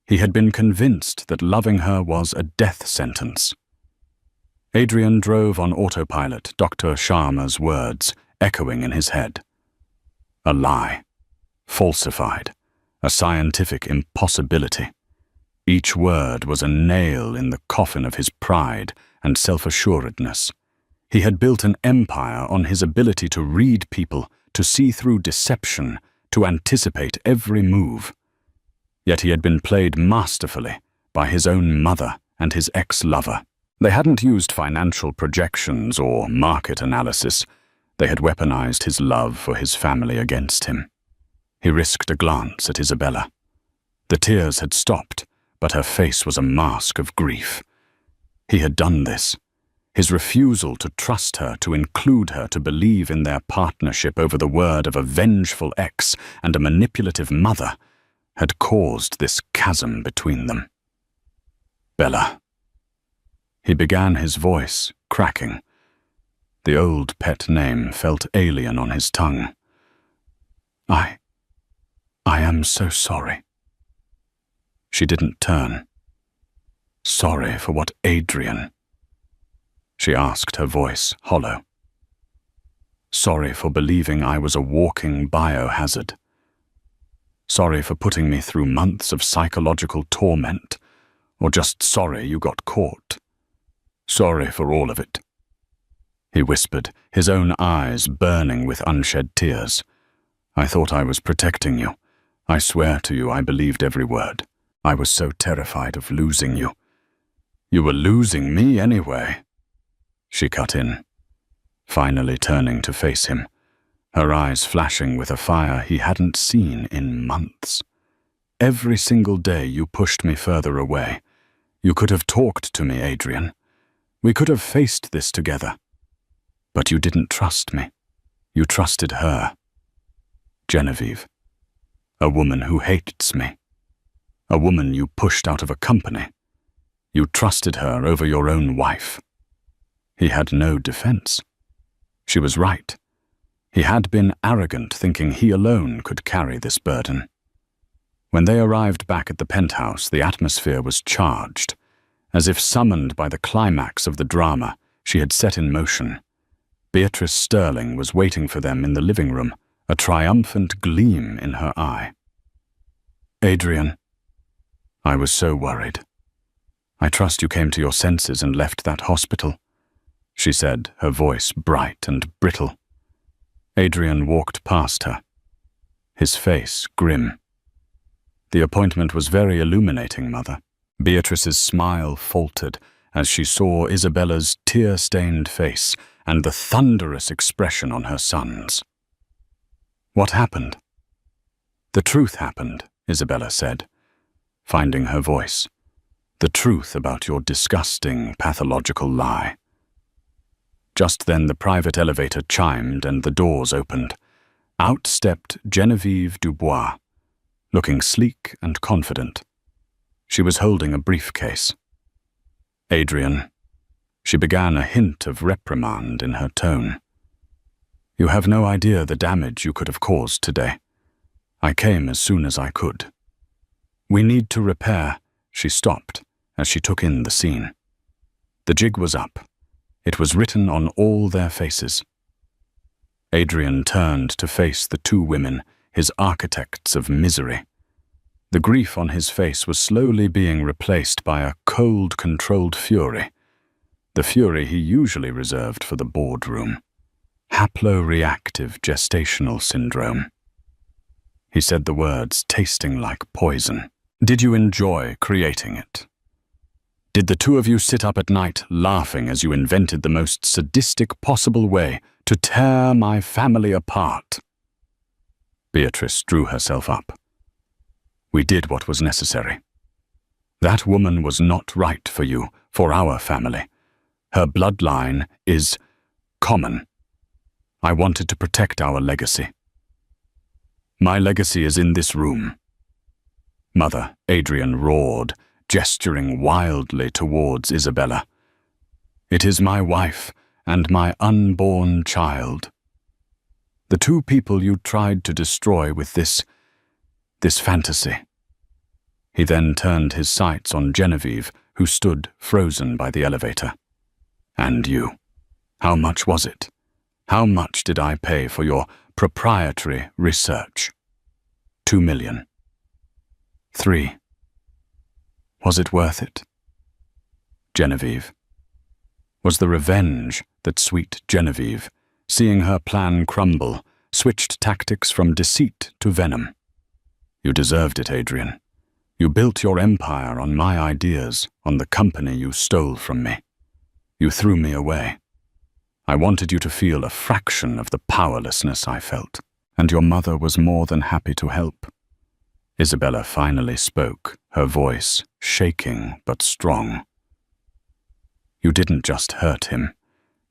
He had been convinced that loving her was a death sentence. Adrian drove on autopilot, Dr. Sharma's words echoing in his head. A lie. Falsified. A scientific impossibility. Each word was a nail in the coffin of his pride and self-assuredness. He had built an empire on his ability to read people, to see through deception, to anticipate every move. Yet he had been played masterfully by his own mother and his ex-lover. They hadn't used financial projections or market analysis. They had weaponized his love for his family against him. He risked a glance at Isabella. The tears had stopped, but her face was a mask of grief. He had done this. His refusal to trust her, to include her, to believe in their partnership over the word of a vengeful ex and a manipulative mother, had caused this chasm between them. Bella. He began, his voice cracking. The old pet name felt alien on his tongue. I am so sorry. She didn't turn. Sorry for what, Adrian? She asked, her voice hollow. Sorry for believing I was a walking biohazard. Sorry for putting me through months of psychological torment, or just sorry you got caught. Sorry for all of it. He whispered, his own eyes burning with unshed tears. I thought I was protecting you. I swear to you I believed every word. I was so terrified of losing you. You were losing me anyway. She cut in, finally turning to face him, her eyes flashing with a fire he hadn't seen in months. Every single day you pushed me further away. You could have talked to me, Adrian. We could have faced this together. But you didn't trust me. You trusted her. Genevieve. A woman who hates me. A woman you pushed out of a company. You trusted her over your own wife. He had no defense. She was right. He had been arrogant, thinking he alone could carry this burden. When they arrived back at the penthouse, the atmosphere was charged. As if summoned by the climax of the drama she had set in motion, Beatrice Sterling was waiting for them in the living room, a triumphant gleam in her eye. Adrian, I was so worried. I trust you came to your senses and left that hospital, she said, her voice bright and brittle. Adrian walked past her, his face grim. The appointment was very illuminating, Mother. Beatrice's smile faltered as she saw Isabella's tear-stained face and the thunderous expression on her son's. What happened? The truth happened, Isabella said, finding her voice. The truth about your disgusting, pathological lie. Just then the private elevator chimed and the doors opened. Out stepped Genevieve Dubois, looking sleek and confident. She was holding a briefcase. Adrian, she began, a hint of reprimand in her tone. You have no idea the damage you could have caused today. I came as soon as I could. We need to repair. She stopped as she took in the scene. The jig was up. It was written on all their faces. Adrian turned to face the two women, his architects of misery. The grief on his face was slowly being replaced by a cold, controlled fury, the fury he usually reserved for the boardroom. Haploreactive gestational syndrome. He said the words tasting like poison. Did you enjoy creating it? Did the two of you sit up at night laughing as you invented the most sadistic possible way to tear my family apart? Beatrice drew herself up. We did what was necessary. That woman was not right for you, for our family. Her bloodline is common. I wanted to protect our legacy. My legacy is in this room. Mother, Adrian roared, gesturing wildly towards Isabella. It is my wife and my unborn child. The two people you tried to destroy with this fantasy. He then turned his sights on Genevieve, who stood frozen by the elevator. And you. How much was it? How much did I pay for your proprietary research? 2 million. 3. Was it worth it? Genevieve. Was the revenge that sweet Genevieve, seeing her plan crumble, switched tactics from deceit to venom? You deserved it, Adrian. You built your empire on my ideas, on the company you stole from me. You threw me away. I wanted you to feel a fraction of the powerlessness I felt, and your mother was more than happy to help. Isabella finally spoke, her voice shaking but strong. You didn't just hurt him.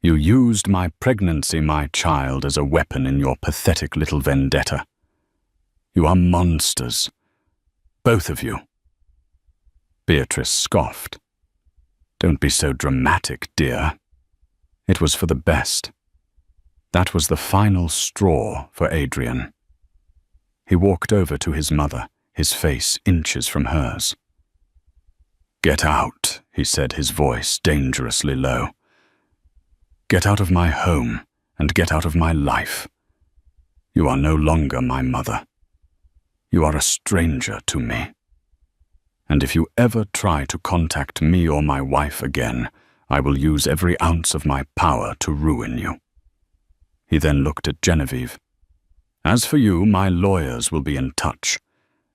You used my pregnancy, my child, as a weapon in your pathetic little vendetta. You are monsters. Both of you. Beatrice scoffed. Don't be so dramatic, dear. It was for the best. That was the final straw for Adrian. He walked over to his mother, his face inches from hers. Get out, he said, his voice dangerously low. Get out of my home and get out of my life. You are no longer my mother. You are a stranger to me. And if you ever try to contact me or my wife again, I will use every ounce of my power to ruin you. He then looked at Genevieve. As for you, my lawyers will be in touch.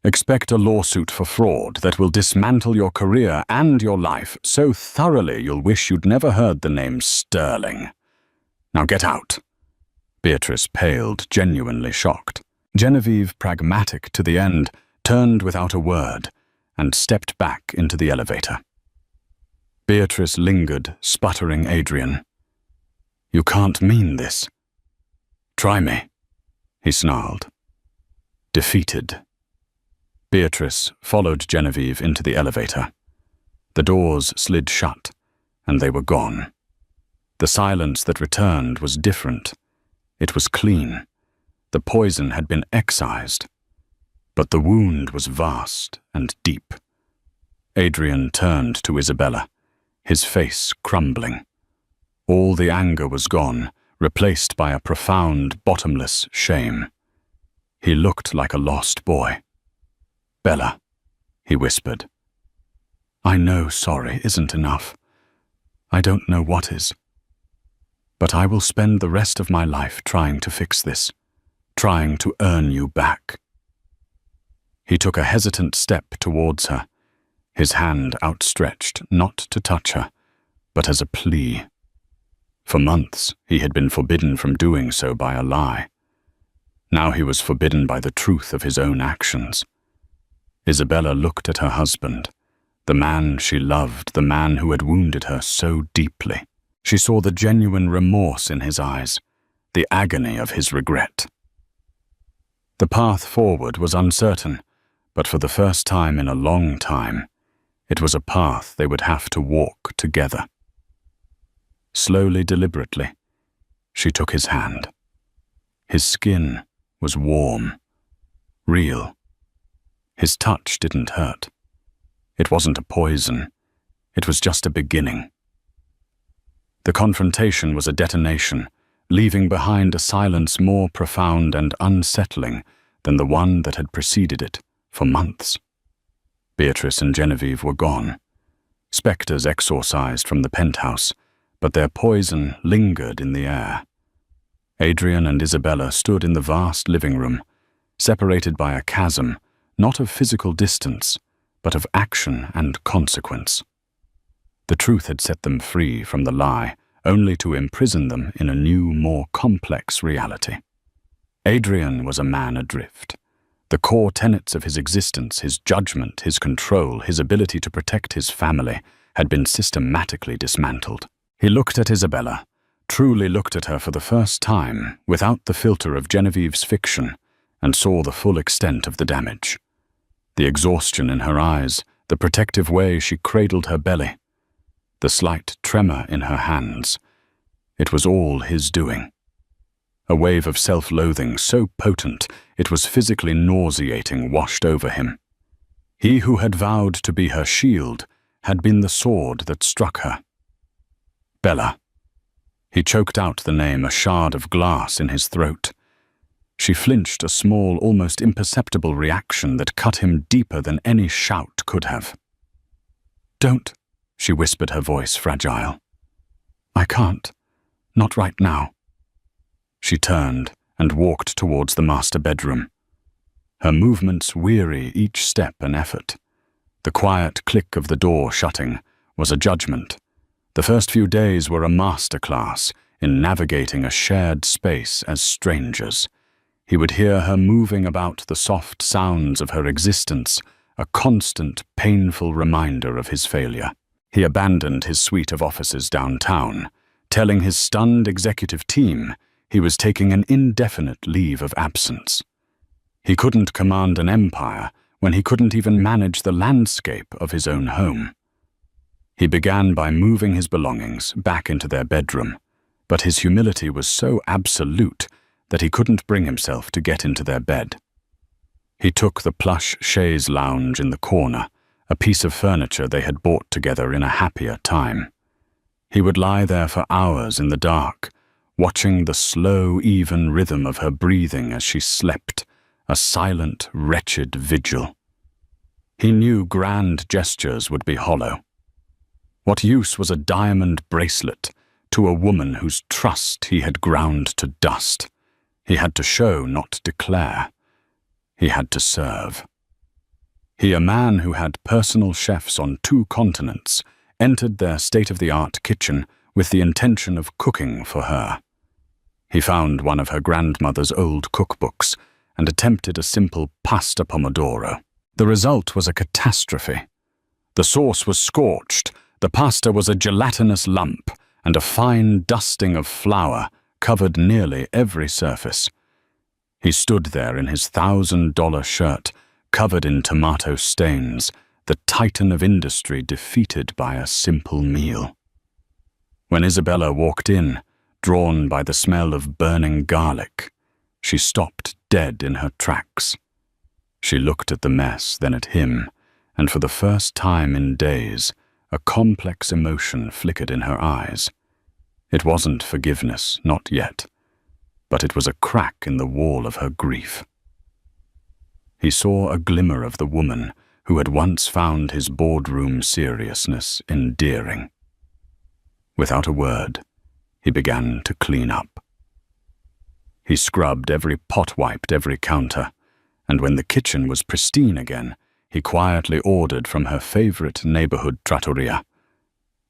Expect a lawsuit for fraud that will dismantle your career and your life so thoroughly you'll wish you'd never heard the name Sterling. Now get out. Beatrice paled, genuinely shocked. Genevieve, pragmatic to the end, turned without a word, and stepped back into the elevator. Beatrice lingered, sputtering Adrian. "You can't mean this." "Try me," he snarled. Defeated. Beatrice followed Genevieve into the elevator. The doors slid shut, and they were gone. The silence that returned was different. It was clean. The poison had been excised. But the wound was vast and deep. Adrian turned to Isabella, his face crumbling. All the anger was gone, replaced by a profound, bottomless shame. He looked like a lost boy. "Bella," he whispered. "I know sorry isn't enough. I don't know what is. But I will spend the rest of my life trying to fix this, trying to earn you back." He took a hesitant step towards her, his hand outstretched, not to touch her, but as a plea. For months, he had been forbidden from doing so by a lie. Now he was forbidden by the truth of his own actions. Isabella looked at her husband, the man she loved, the man who had wounded her so deeply. She saw the genuine remorse in his eyes, the agony of his regret. The path forward was uncertain, but for the first time in a long time, it was a path they would have to walk together. Slowly, deliberately, she took his hand. His skin was warm, real. His touch didn't hurt. It wasn't a poison. It was just a beginning. The confrontation was a detonation, leaving behind a silence more profound and unsettling than the one that had preceded it for months. Beatrice and Genevieve were gone, spectres exorcised from the penthouse, but their poison lingered in the air. Adrian and Isabella stood in the vast living room, separated by a chasm, not of physical distance, but of action and consequence. The truth had set them free from the lie, only to imprison them in a new, more complex reality. Adrian was a man adrift. The core tenets of his existence, his judgment, his control, his ability to protect his family, had been systematically dismantled. He looked at Isabella, truly looked at her for the first time, without the filter of Genevieve's fiction, and saw the full extent of the damage. The exhaustion in her eyes, the protective way she cradled her belly, the slight tremor in her hands. It was all his doing. A wave of self-loathing so potent it was physically nauseating washed over him. He who had vowed to be her shield had been the sword that struck her. Bella. He choked out the name, a shard of glass in his throat. She flinched, a small, almost imperceptible reaction that cut him deeper than any shout could have. "Don't," she whispered, her voice fragile. "I can't. Not right now." She turned and walked towards the master bedroom. Her movements weary, each step an effort. The quiet click of the door shutting was a judgment. The first few days were a masterclass in navigating a shared space as strangers. He would hear her moving about, the soft sounds of her existence, a constant, painful reminder of his failure. He abandoned his suite of offices downtown, telling his stunned executive team he was taking an indefinite leave of absence. He couldn't command an empire when he couldn't even manage the landscape of his own home. He began by moving his belongings back into their bedroom, but his humility was so absolute that he couldn't bring himself to get into their bed. He took the plush chaise lounge in the corner, a piece of furniture they had bought together in a happier time. He would lie there for hours in the dark, watching the slow, even rhythm of her breathing as she slept, a silent, wretched vigil. He knew grand gestures would be hollow. What use was a diamond bracelet to a woman whose trust he had ground to dust? He had to show, not declare. He had to serve. He, a man who had personal chefs on 2 continents, entered their state-of-the-art kitchen with the intention of cooking for her. He found one of her grandmother's old cookbooks and attempted a simple pasta pomodoro. The result was a catastrophe. The sauce was scorched, the pasta was a gelatinous lump, and a fine dusting of flour covered nearly every surface. He stood there in his $1,000 shirt, covered in tomato stains, the titan of industry defeated by a simple meal. When Isabella walked in, drawn by the smell of burning garlic, she stopped dead in her tracks. She looked at the mess, then at him, and for the first time in days, a complex emotion flickered in her eyes. It wasn't forgiveness, not yet, but it was a crack in the wall of her grief. He saw a glimmer of the woman who had once found his boardroom seriousness endearing. Without a word, he began to clean up. He scrubbed every pot, wiped every counter, and when the kitchen was pristine again, he quietly ordered from her favorite neighborhood trattoria.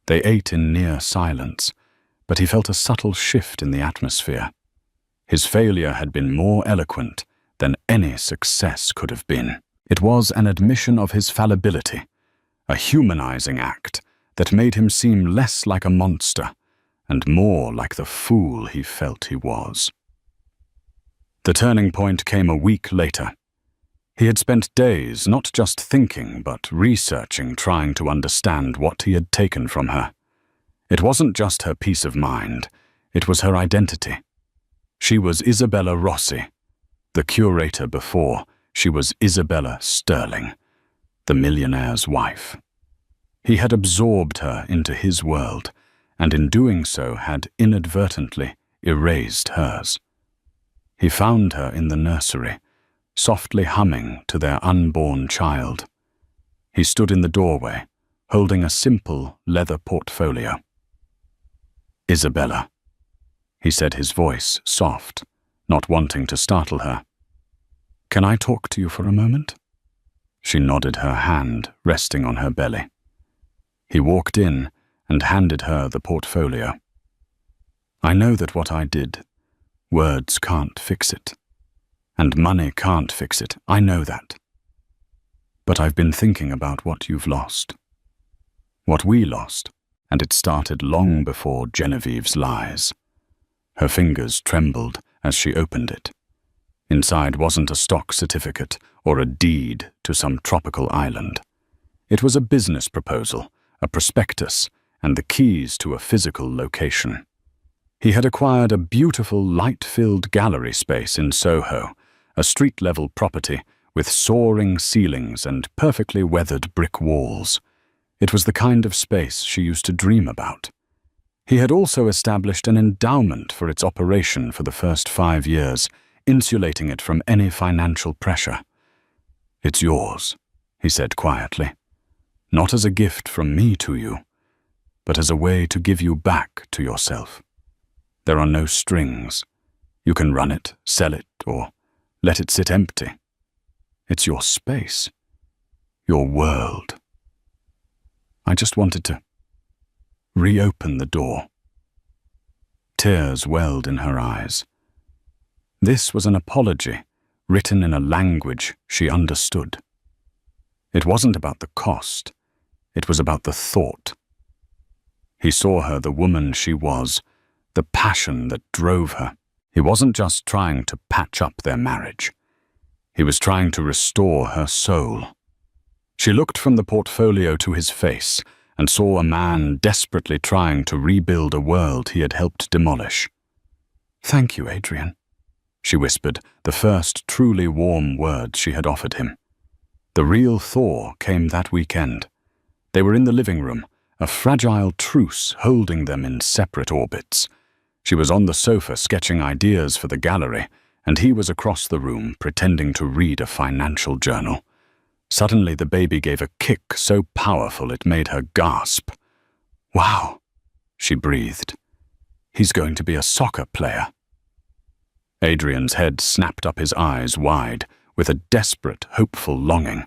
They ate in near silence, but he felt a subtle shift in the atmosphere. His failure had been more eloquent than any success could have been. It was an admission of his fallibility, a humanizing act that made him seem less like a monster and more like the fool he felt he was. The turning point came a week later. He had spent days not just thinking but researching, trying to understand what he had taken from her. It wasn't just her peace of mind, it was her identity. She was Isabella Rossi. The curator before, she was Isabella Sterling, the millionaire's wife. He had absorbed her into his world, and in doing so had inadvertently erased hers. He found her in the nursery, softly humming to their unborn child. He stood in the doorway, holding a simple leather portfolio. "Isabella," he said, his voice soft, not wanting to startle her. "Can I talk to you for a moment?" She nodded, her hand resting on her belly. He walked in and handed her the portfolio. "I know that what I did, words can't fix it. And money can't fix it, I know that. But I've been thinking about what you've lost. What we lost, and it started long before Genevieve's lies." Her fingers trembled as she opened it. Inside wasn't a stock certificate or a deed to some tropical island. It was a business proposal, a prospectus, and the keys to a physical location. He had acquired a beautiful light-filled gallery space in Soho, a street-level property with soaring ceilings and perfectly weathered brick walls. It was the kind of space she used to dream about. He had also established an endowment for its operation for the first 5 years, insulating it from any financial pressure. "It's yours," he said quietly. "Not as a gift from me to you, but as a way to give you back to yourself. There are no strings. You can run it, sell it, or let it sit empty. It's your space, your world." I just wanted to reopen the door. Tears welled in her eyes. This was an apology, written in a language she understood. It wasn't about the cost, it was about the thought. He saw her the woman she was, the passion that drove her. He wasn't just trying to patch up their marriage. He was trying to restore her soul. She looked from the portfolio to his face and saw a man desperately trying to rebuild a world he had helped demolish. "Thank you, Adrian," she whispered, the first truly warm words she had offered him. The real thaw came that weekend. They were in the living room, a fragile truce holding them in separate orbits. She was on the sofa sketching ideas for the gallery, and he was across the room pretending to read a financial journal. Suddenly the baby gave a kick so powerful it made her gasp. "Wow," she breathed. "He's going to be a soccer player." Adrian's head snapped up, his eyes wide, with a desperate, hopeful longing.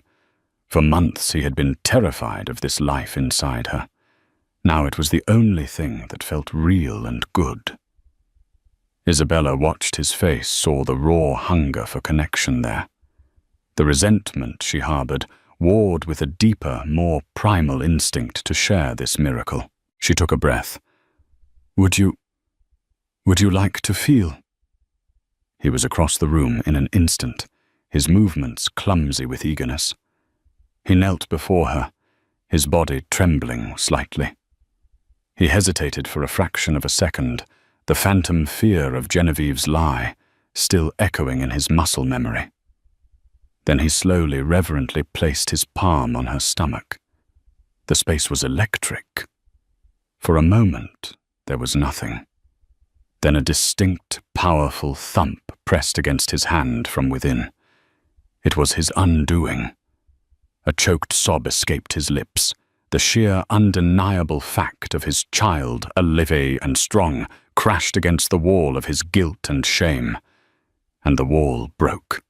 For months he had been terrified of this life inside her. Now it was the only thing that felt real and good. Isabella watched his face, saw the raw hunger for connection there. The resentment she harbored warred with a deeper, more primal instinct to share this miracle. She took a breath. Would you like to feel?" He was across the room in an instant, his movements clumsy with eagerness. He knelt before her, his body trembling slightly. He hesitated for a fraction of a second, the phantom fear of Genevieve's lie still echoing in his muscle memory. Then he slowly, reverently placed his palm on her stomach. The space was electric. For a moment, there was nothing. Then a distinct, powerful thump pressed against his hand from within. It was his undoing. A choked sob escaped his lips. The sheer, undeniable fact of his child, alive and strong, crashed against the wall of his guilt and shame. And the wall broke.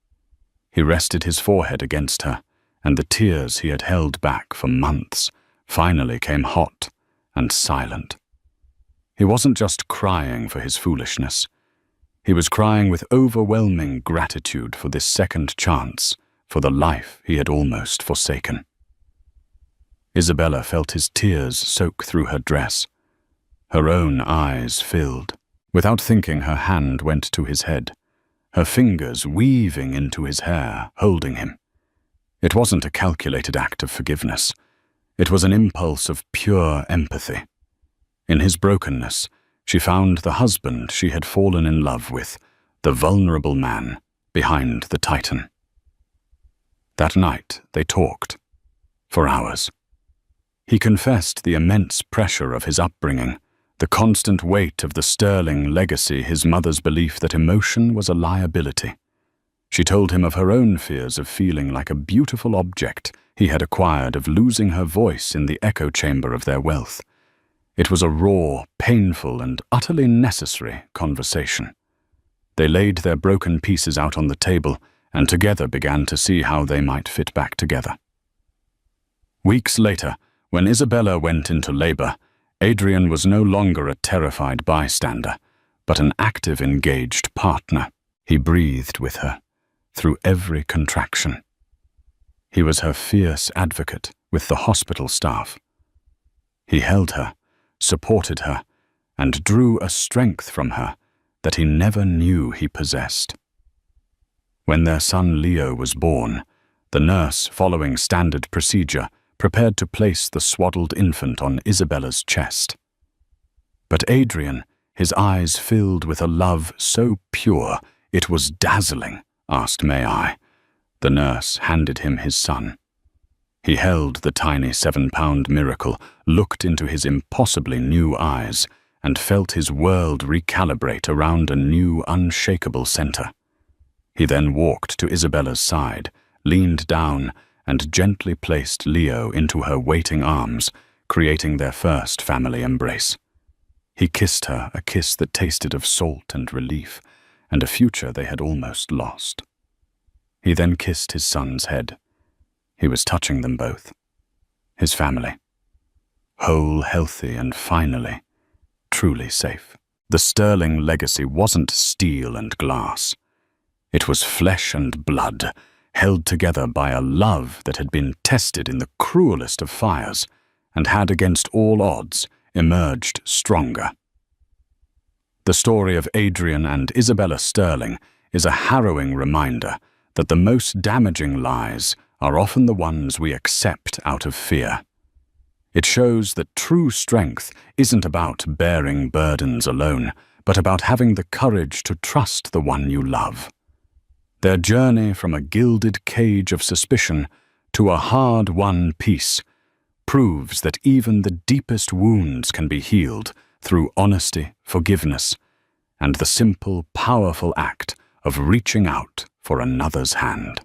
He rested his forehead against her, and the tears he had held back for months finally came hot and silent. He wasn't just crying for his foolishness. He was crying with overwhelming gratitude for this second chance, for the life he had almost forsaken. Isabella felt his tears soak through her dress. Her own eyes filled. Without thinking, her hand went to his head, her fingers weaving into his hair, holding him. It wasn't a calculated act of forgiveness. It was an impulse of pure empathy. In his brokenness, she found the husband she had fallen in love with, the vulnerable man behind the Titan. That night, they talked. For hours. He confessed the immense pressure of his upbringing, the constant weight of the sterling legacy, his mother's belief that emotion was a liability. She told him of her own fears of feeling like a beautiful object he had acquired, of losing her voice in the echo chamber of their wealth. It was a raw, painful, and utterly necessary conversation. They laid their broken pieces out on the table and together began to see how they might fit back together. Weeks later, when Isabella went into labor, Adrian was no longer a terrified bystander, but an active, engaged partner. He breathed with her, through every contraction. He was her fierce advocate with the hospital staff. He held her, supported her, and drew a strength from her that he never knew he possessed. When their son Leo was born, the nurse, following standard procedure, prepared to place the swaddled infant on Isabella's chest. But Adrian, his eyes filled with a love so pure it was dazzling, asked, "May I?" The nurse handed him his son. He held the tiny 7-pound miracle, looked into his impossibly new eyes, and felt his world recalibrate around a new, unshakable center. He then walked to Isabella's side, leaned down, and gently placed Leo into her waiting arms, creating their first family embrace. He kissed her, a kiss that tasted of salt and relief, and a future they had almost lost. He then kissed his son's head. He was touching them both. His family. Whole, healthy, and finally, truly safe. The sterling legacy wasn't steel and glass. It was flesh and blood, held together by a love that had been tested in the cruelest of fires and had, against all odds, emerged stronger. The story of Adrian and Isabella Sterling is a harrowing reminder that the most damaging lies are often the ones we accept out of fear. It shows that true strength isn't about bearing burdens alone, but about having the courage to trust the one you love. Their journey from a gilded cage of suspicion to a hard-won peace proves that even the deepest wounds can be healed through honesty, forgiveness, and the simple, powerful act of reaching out for another's hand.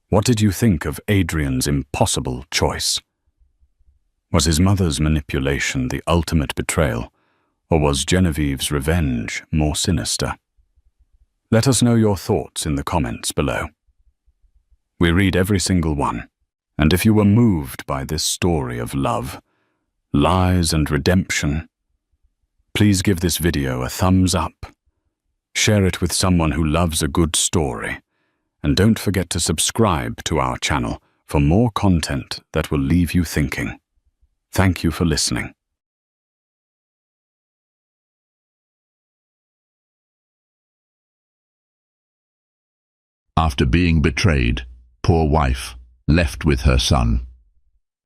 What did you think of Adrian's impossible choice? Was his mother's manipulation the ultimate betrayal, or was Genevieve's revenge more sinister? Let us know your thoughts in the comments below. We read every single one, and if you were moved by this story of love, lies, and redemption, please give this video a thumbs up, share it with someone who loves a good story, and don't forget to subscribe to our channel for more content that will leave you thinking. Thank you for listening. After being betrayed, poor wife left with her son.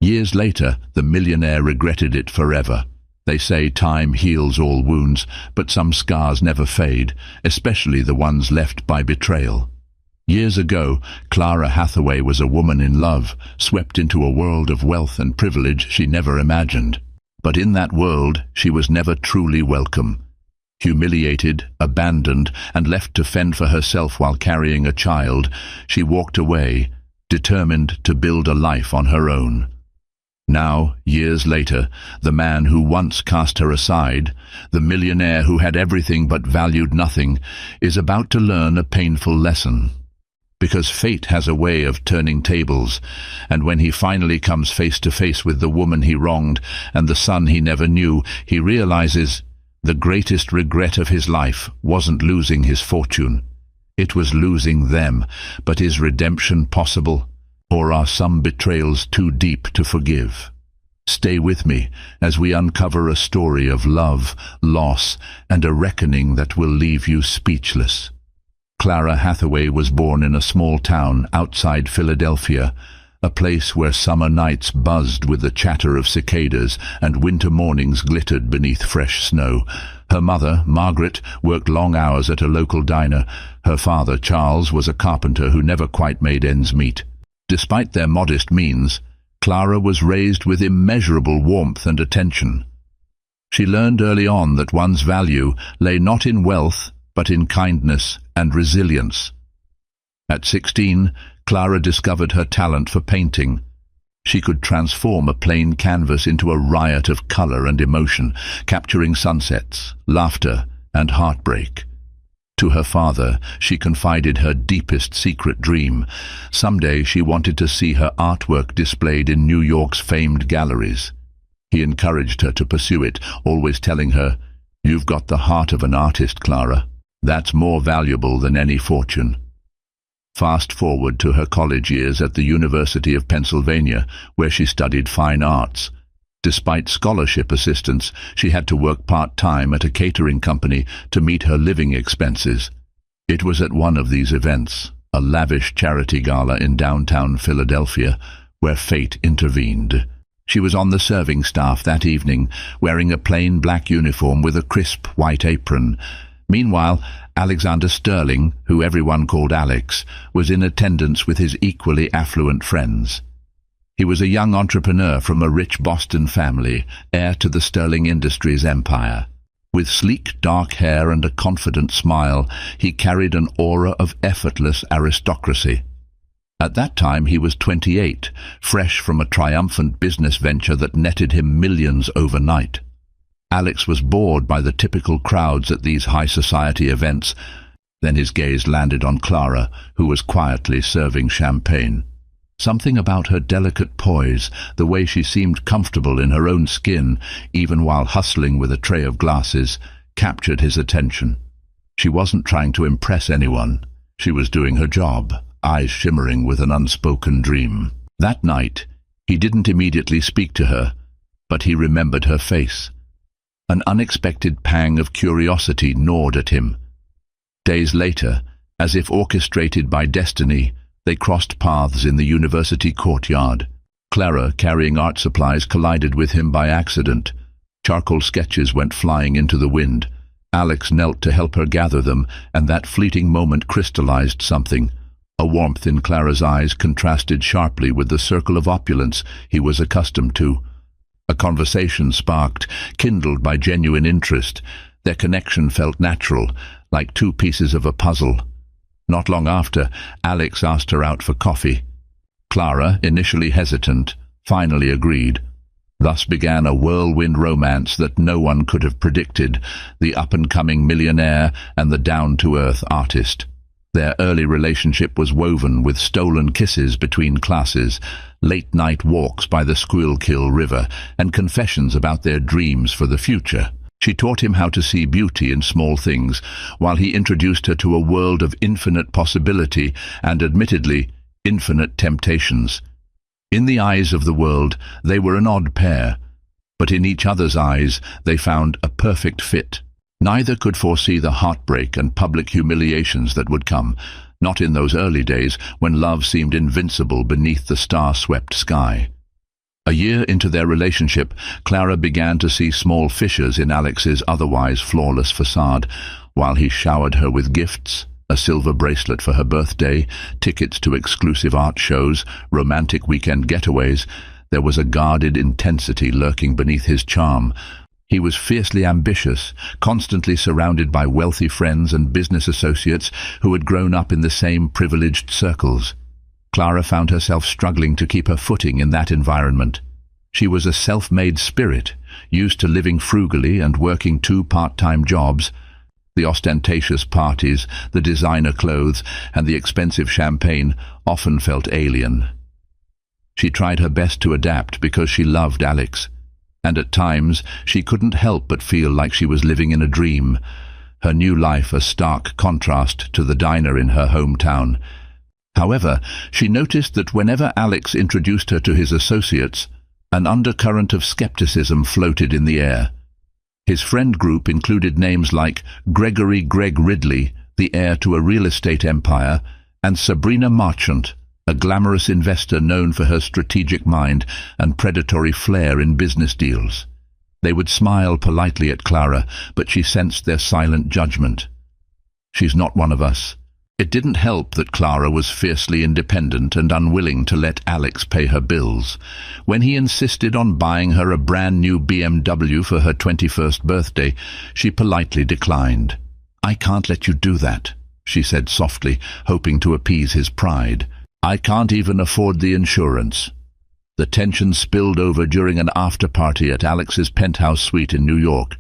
Years later, the millionaire regretted it forever. They say time heals all wounds, but some scars never fade, especially the ones left by betrayal. Years ago, Clara Hathaway was a woman in love, swept into a world of wealth and privilege she never imagined. But in that world, she was never truly welcome. Humiliated, abandoned, and left to fend for herself while carrying a child, she walked away, determined to build a life on her own. Now, years later, the man who once cast her aside, the millionaire who had everything but valued nothing, is about to learn a painful lesson. Because fate has a way of turning tables, and when he finally comes face to face with the woman he wronged and the son he never knew, he realizes the greatest regret of his life wasn't losing his fortune. It was losing them. But is redemption possible? Or are some betrayals too deep to forgive? Stay with me as we uncover a story of love, loss, and a reckoning that will leave you speechless. Clara Hathaway was born in a small town outside Philadelphia, a place where summer nights buzzed with the chatter of cicadas and winter mornings glittered beneath fresh snow. Her mother, Margaret, worked long hours at a local diner. Her father, Charles, was a carpenter who never quite made ends meet. Despite their modest means, Clara was raised with immeasurable warmth and attention. She learned early on that one's value lay not in wealth, but in kindness and resilience. At 16, Clara discovered her talent for painting. She could transform a plain canvas into a riot of color and emotion, capturing sunsets, laughter, and heartbreak. To her father, she confided her deepest secret dream. Someday she wanted to see her artwork displayed in New York's famed galleries. He encouraged her to pursue it, always telling her, "You've got the heart of an artist, Clara. That's more valuable than any fortune." Fast forward to her college years at the University of Pennsylvania, where she studied fine arts. Despite scholarship assistance, she had to work part-time at a catering company to meet her living expenses. It was at one of these events, a lavish charity gala in downtown Philadelphia, where fate intervened. She was on the serving staff that evening, wearing a plain black uniform with a crisp white apron. Meanwhile, Alexander Sterling, who everyone called Alex, was in attendance with his equally affluent friends. He was a young entrepreneur from a rich Boston family, heir to the Sterling Industries empire. With sleek, dark hair and a confident smile, he carried an aura of effortless aristocracy. At that time he was 28, fresh from a triumphant business venture that netted him millions overnight. Alex was bored by the typical crowds at these high society events. Then his gaze landed on Clara, who was quietly serving champagne. Something about her delicate poise, the way she seemed comfortable in her own skin, even while hustling with a tray of glasses, captured his attention. She wasn't trying to impress anyone. She was doing her job, eyes shimmering with an unspoken dream. That night, he didn't immediately speak to her, but he remembered her face. An unexpected pang of curiosity gnawed at him. Days later, as if orchestrated by destiny, they crossed paths in the university courtyard. Clara, carrying art supplies, collided with him by accident. Charcoal sketches went flying into the wind. Alex knelt to help her gather them, and that fleeting moment crystallized something. A warmth in Clara's eyes contrasted sharply with the circle of opulence he was accustomed to. A conversation sparked, kindled by genuine interest. Their connection felt natural, like two pieces of a puzzle. Not long after, Alex asked her out for coffee. Clara, initially hesitant, finally agreed. Thus began a whirlwind romance that no one could have predicted, the up-and-coming millionaire and the down-to-earth artist. Their early relationship was woven with stolen kisses between classes, late-night walks by the Squillkill River, and confessions about their dreams for the future. She taught him how to see beauty in small things, while he introduced her to a world of infinite possibility and, admittedly, infinite temptations. In the eyes of the world, they were an odd pair, but in each other's eyes they found a perfect fit. Neither could foresee the heartbreak and public humiliations that would come, not in those early days when love seemed invincible beneath the star-swept sky. A year into their relationship, Clara began to see small fissures in Alex's otherwise flawless facade. While he showered her with gifts, a silver bracelet for her birthday, tickets to exclusive art shows, romantic weekend getaways, there was a guarded intensity lurking beneath his charm. He was fiercely ambitious, constantly surrounded by wealthy friends and business associates who had grown up in the same privileged circles. Clara found herself struggling to keep her footing in that environment. She was a self-made spirit, used to living frugally and working 2 part-time jobs. The ostentatious parties, the designer clothes, and the expensive champagne often felt alien. She tried her best to adapt because she loved Alex, and at times she couldn't help but feel like she was living in a dream, her new life a stark contrast to the diner in her hometown. However, she noticed that whenever Alex introduced her to his associates, an undercurrent of skepticism floated in the air. His friend group included names like Gregory "Greg" Ridley, the heir to a real estate empire, and Sabrina Marchant, a glamorous investor known for her strategic mind and predatory flair in business deals. They would smile politely at Clara, but she sensed their silent judgment. "She's not one of us." It didn't help that Clara was fiercely independent and unwilling to let Alex pay her bills. When he insisted on buying her a brand new BMW for her 21st birthday, she politely declined. "I can't let you do that," she said softly, hoping to appease his pride. "I can't even afford the insurance." The tension spilled over during an after-party at Alex's penthouse suite in New York.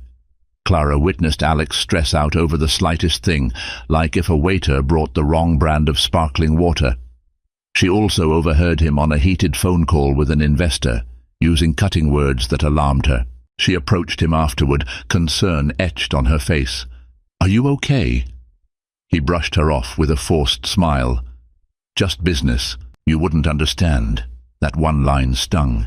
Clara witnessed Alex stress out over the slightest thing, like if a waiter brought the wrong brand of sparkling water. She also overheard him on a heated phone call with an investor, using cutting words that alarmed her. She approached him afterward, concern etched on her face. "Are you okay?" He brushed her off with a forced smile. "Just business. You wouldn't understand." That one line stung.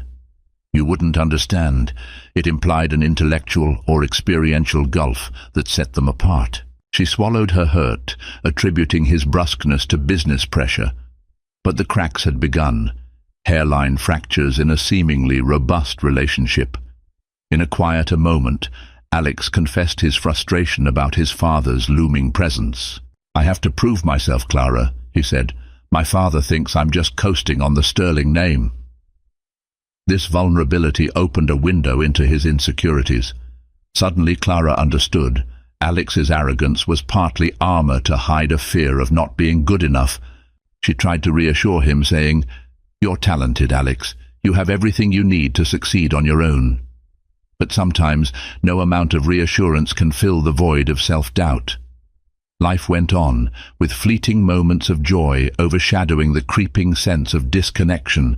You wouldn't understand. It implied an intellectual or experiential gulf that set them apart. She swallowed her hurt, attributing his brusqueness to business pressure. But the cracks had begun, hairline fractures in a seemingly robust relationship. In a quieter moment, Alex confessed his frustration about his father's looming presence. "I have to prove myself, Clara," he said. "My father thinks I'm just coasting on the sterling name." This vulnerability opened a window into his insecurities. Suddenly Clara understood. Alex's arrogance was partly armor to hide a fear of not being good enough. She tried to reassure him, saying, "You're talented, Alex. You have everything you need to succeed on your own." But sometimes no amount of reassurance can fill the void of self-doubt. Life went on, with fleeting moments of joy overshadowing the creeping sense of disconnection.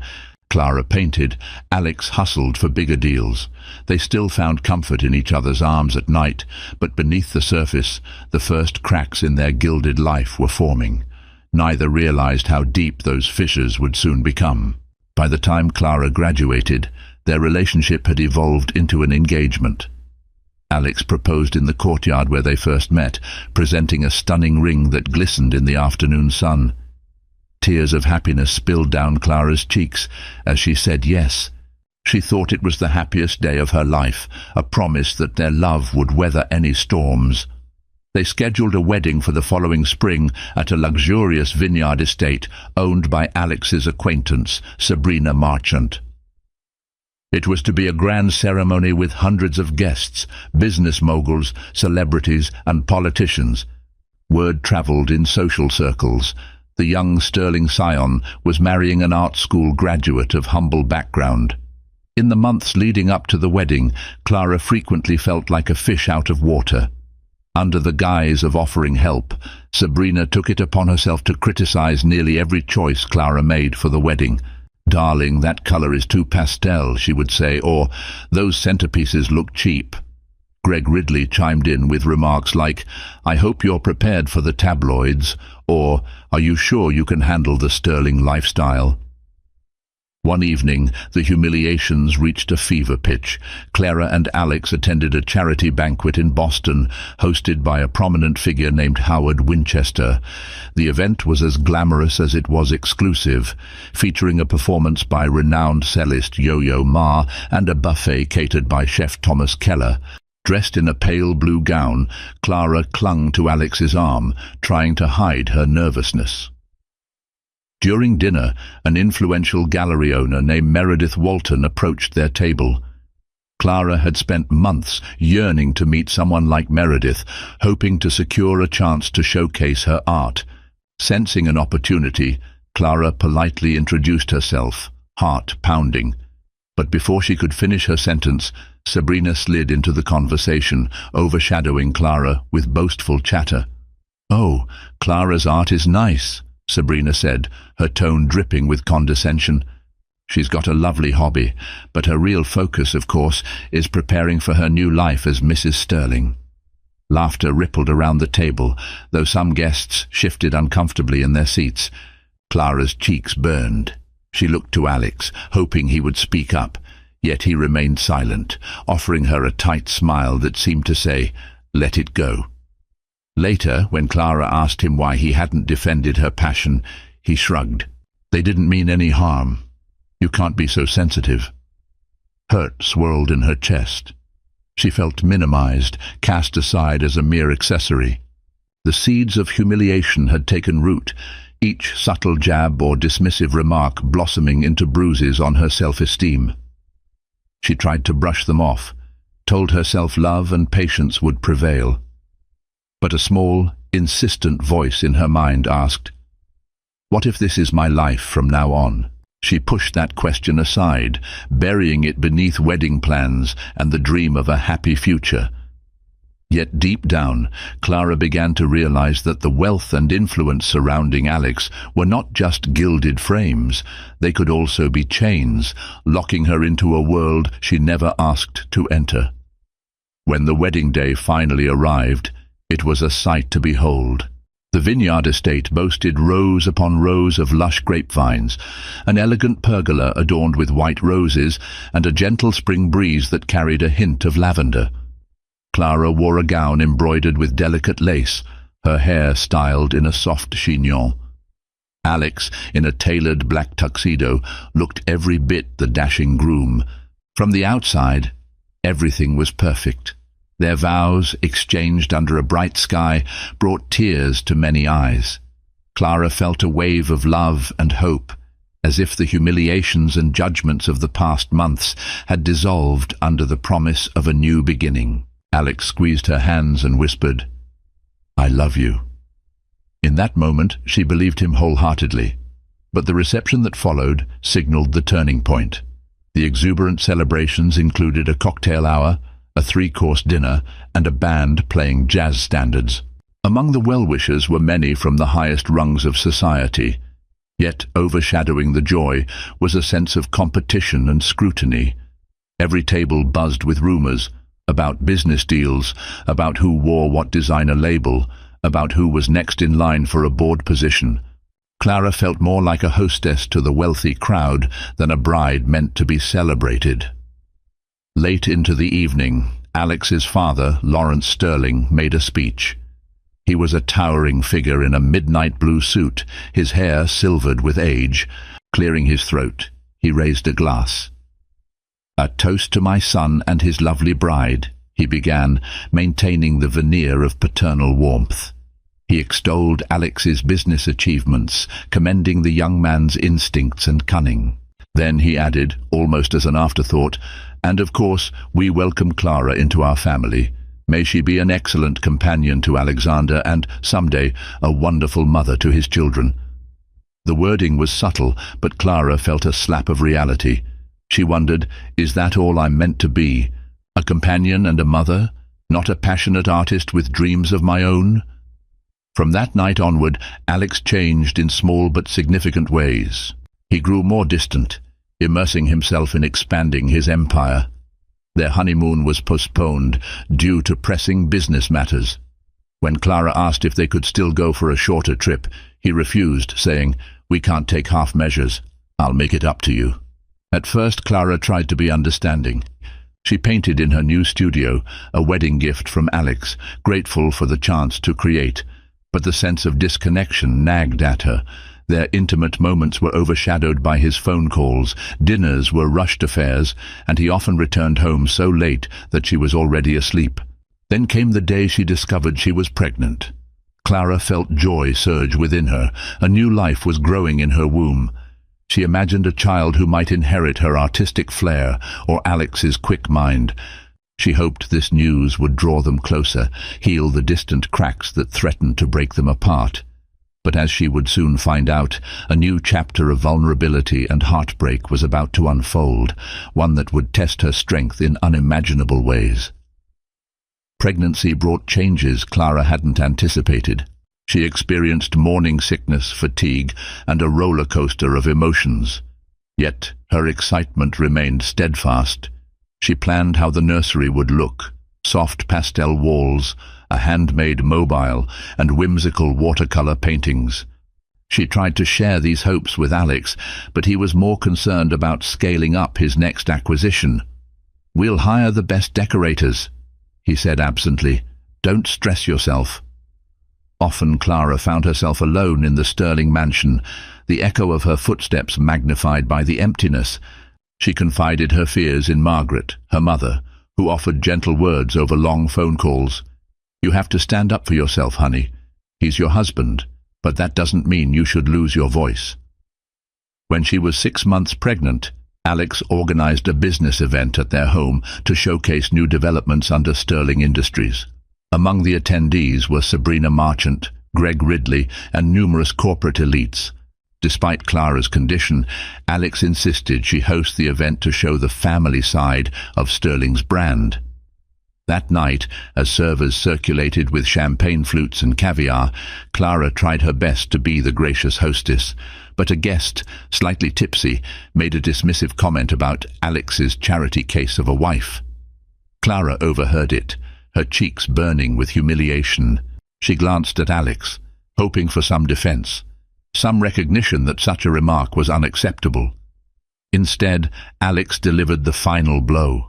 Clara painted, Alex hustled for bigger deals. They still found comfort in each other's arms at night, but beneath the surface, the first cracks in their gilded life were forming. Neither realized how deep those fissures would soon become. By the time Clara graduated, their relationship had evolved into an engagement. Alex proposed in the courtyard where they first met, presenting a stunning ring that glistened in the afternoon sun. Tears of happiness spilled down Clara's cheeks as she said yes. She thought it was the happiest day of her life, a promise that their love would weather any storms. They scheduled a wedding for the following spring at a luxurious vineyard estate owned by Alex's acquaintance, Sabrina Marchant. It was to be a grand ceremony with hundreds of guests, business moguls, celebrities, and politicians. Word traveled in social circles. The young sterling scion was marrying an art school graduate of humble background. In the months leading up to the wedding, Clara frequently felt like a fish out of water. Under the guise of offering help, Sabrina took it upon herself to criticize nearly every choice Clara made for the wedding. "Darling, that color is too pastel," she would say, or "those centerpieces look cheap." Greg Ridley chimed in with remarks like, "I hope you're prepared for the tabloids," or "Are you sure you can handle the sterling lifestyle?" One evening, the humiliations reached a fever pitch. Clara and Alex attended a charity banquet in Boston, hosted by a prominent figure named Howard Winchester. The event was as glamorous as it was exclusive, featuring a performance by renowned cellist Yo-Yo Ma and a buffet catered by chef Thomas Keller. Dressed in a pale blue gown, Clara clung to Alex's arm, trying to hide her nervousness. During dinner, an influential gallery owner named Meredith Walton approached their table. Clara had spent months yearning to meet someone like Meredith, hoping to secure a chance to showcase her art. Sensing an opportunity, Clara politely introduced herself, heart pounding. But before she could finish her sentence, Sabrina slid into the conversation, overshadowing Clara with boastful chatter. "Oh, Clara's art is nice," Sabrina said, her tone dripping with condescension. "She's got a lovely hobby, but her real focus, of course, is preparing for her new life as Mrs. Sterling." Laughter rippled around the table, though some guests shifted uncomfortably in their seats. Clara's cheeks burned. She looked to Alex, hoping he would speak up, yet he remained silent, offering her a tight smile that seemed to say, "Let it go." Later, when Clara asked him why he hadn't defended her passion, he shrugged. "They didn't mean any harm. You can't be so sensitive." Hurt swirled in her chest. She felt minimized, cast aside as a mere accessory. The seeds of humiliation had taken root, each subtle jab or dismissive remark blossoming into bruises on her self-esteem. She tried to brush them off, told herself love and patience would prevail. But a small, insistent voice in her mind asked, "What if this is my life from now on?" She pushed that question aside, burying it beneath wedding plans and the dream of a happy future. Yet deep down, Clara began to realize that the wealth and influence surrounding Alex were not just gilded frames. They could also be chains, locking her into a world she never asked to enter. When the wedding day finally arrived, it was a sight to behold. The vineyard estate boasted rows upon rows of lush grapevines, an elegant pergola adorned with white roses, and a gentle spring breeze that carried a hint of lavender. Clara wore a gown embroidered with delicate lace, her hair styled in a soft chignon. Alex, in a tailored black tuxedo, looked every bit the dashing groom. From the outside, everything was perfect. Their vows, exchanged under a bright sky, brought tears to many eyes. Clara felt a wave of love and hope, as if the humiliations and judgments of the past months had dissolved under the promise of a new beginning. Alex squeezed her hands and whispered, "I love you." In that moment, she believed him wholeheartedly. But the reception that followed signaled the turning point. The exuberant celebrations included a cocktail hour, a three-course dinner, and a band playing jazz standards. Among the well-wishers were many from the highest rungs of society. Yet overshadowing the joy was a sense of competition and scrutiny. Every table buzzed with rumors about business deals, about who wore what designer label, about who was next in line for a board position. Clara felt more like a hostess to the wealthy crowd than a bride meant to be celebrated. Late into the evening, Alex's father, Lawrence Sterling, made a speech. He was a towering figure in a midnight blue suit, his hair silvered with age. Clearing his throat, he raised a glass. "A toast to my son and his lovely bride," he began, maintaining the veneer of paternal warmth. He extolled Alex's business achievements, commending the young man's instincts and cunning. Then he added, almost as an afterthought, "And of course, we welcome Clara into our family. May she be an excellent companion to Alexander and, someday, a wonderful mother to his children." The wording was subtle, but Clara felt a slap of reality. She wondered, is that all I'm meant to be? A companion and a mother? Not a passionate artist with dreams of my own? From that night onward, Alex changed in small but significant ways. He grew more distant, immersing himself in expanding his empire. Their honeymoon was postponed due to pressing business matters. When Clara asked if they could still go for a shorter trip, he refused, saying, "We can't take half measures. I'll make it up to you." At first, Clara tried to be understanding. She painted in her new studio, a wedding gift from Alex, grateful for the chance to create. But the sense of disconnection nagged at her. Their intimate moments were overshadowed by his phone calls, dinners were rushed affairs, and he often returned home so late that she was already asleep. Then came the day she discovered she was pregnant. Clara felt joy surge within her. A new life was growing in her womb. She imagined a child who might inherit her artistic flair or Alex's quick mind. She hoped this news would draw them closer, heal the distant cracks that threatened to break them apart. But as she would soon find out, a new chapter of vulnerability and heartbreak was about to unfold, one that would test her strength in unimaginable ways. Pregnancy brought changes Clara hadn't anticipated. She experienced morning sickness, fatigue, and a roller coaster of emotions. Yet her excitement remained steadfast. She planned how the nursery would look: soft pastel walls, a handmade mobile, and whimsical watercolor paintings. She tried to share these hopes with Alex, but he was more concerned about scaling up his next acquisition. "We'll hire the best decorators," he said absently. "Don't stress yourself." Often Clara found herself alone in the Sterling mansion, the echo of her footsteps magnified by the emptiness. She confided her fears in Margaret, her mother, who offered gentle words over long phone calls. "You have to stand up for yourself, honey. He's your husband, but that doesn't mean you should lose your voice." When she was 6 months pregnant, Alex organized a business event at their home to showcase new developments under Sterling Industries. Among the attendees were Sabrina Marchant, Greg Ridley, and numerous corporate elites. Despite Clara's condition, Alex insisted she host the event to show the family side of Sterling's brand. That night, as servers circulated with champagne flutes and caviar, Clara tried her best to be the gracious hostess, but a guest, slightly tipsy, made a dismissive comment about Alex's charity case of a wife. Clara overheard it, her cheeks burning with humiliation. She glanced at Alex, hoping for some defense, some recognition that such a remark was unacceptable. Instead, Alex delivered the final blow.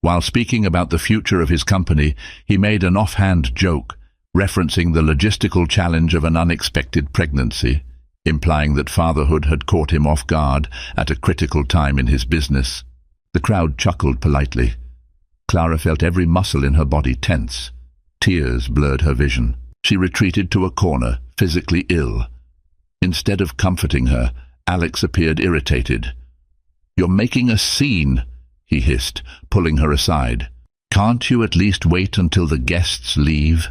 While speaking about the future of his company, he made an offhand joke, referencing the logistical challenge of an unexpected pregnancy, implying that fatherhood had caught him off guard at a critical time in his business. The crowd chuckled politely. Clara felt every muscle in her body tense. Tears blurred her vision. She retreated to a corner, physically ill. Instead of comforting her, Alex appeared irritated. "You're making a scene," he hissed, pulling her aside. "Can't you at least wait until the guests leave?"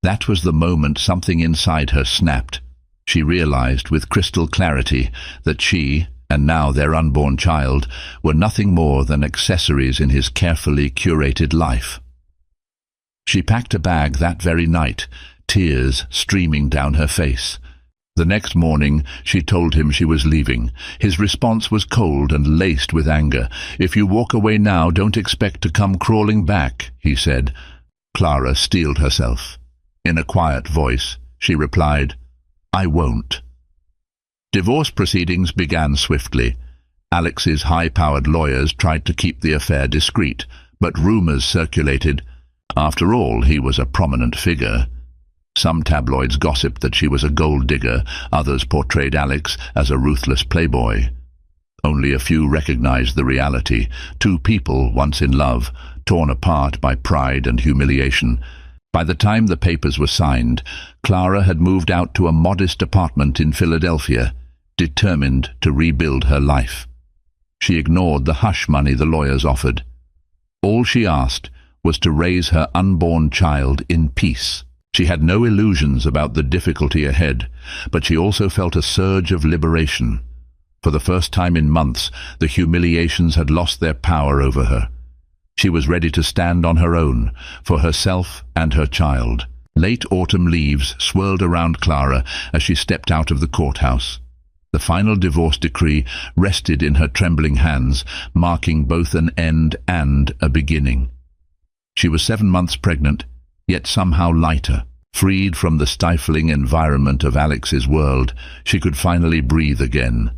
That was the moment something inside her snapped. She realized with crystal clarity that she, and now their unborn child, were nothing more than accessories in his carefully curated life. She packed a bag that very night, tears streaming down her face. The next morning, she told him she was leaving. His response was cold and laced with anger. "If you walk away now, don't expect to come crawling back," he said. Clara steeled herself. In a quiet voice, she replied, "I won't." Divorce proceedings began swiftly. Alex's high-powered lawyers tried to keep the affair discreet, but rumors circulated. After all, he was a prominent figure. Some tabloids gossiped that she was a gold digger, others portrayed Alex as a ruthless playboy. Only a few recognized the reality: two people once in love, torn apart by pride and humiliation. By the time the papers were signed, Clara had moved out to a modest apartment in Philadelphia, determined to rebuild her life. She ignored the hush money the lawyers offered. All she asked was to raise her unborn child in peace. She had no illusions about the difficulty ahead, but she also felt a surge of liberation. For the first time in months, the humiliations had lost their power over her. She was ready to stand on her own, for herself and her child. Late autumn leaves swirled around Clara as she stepped out of the courthouse. The final divorce decree rested in her trembling hands, marking both an end and a beginning. She was 7 months pregnant, yet somehow lighter. Freed from the stifling environment of Alex's world, she could finally breathe again.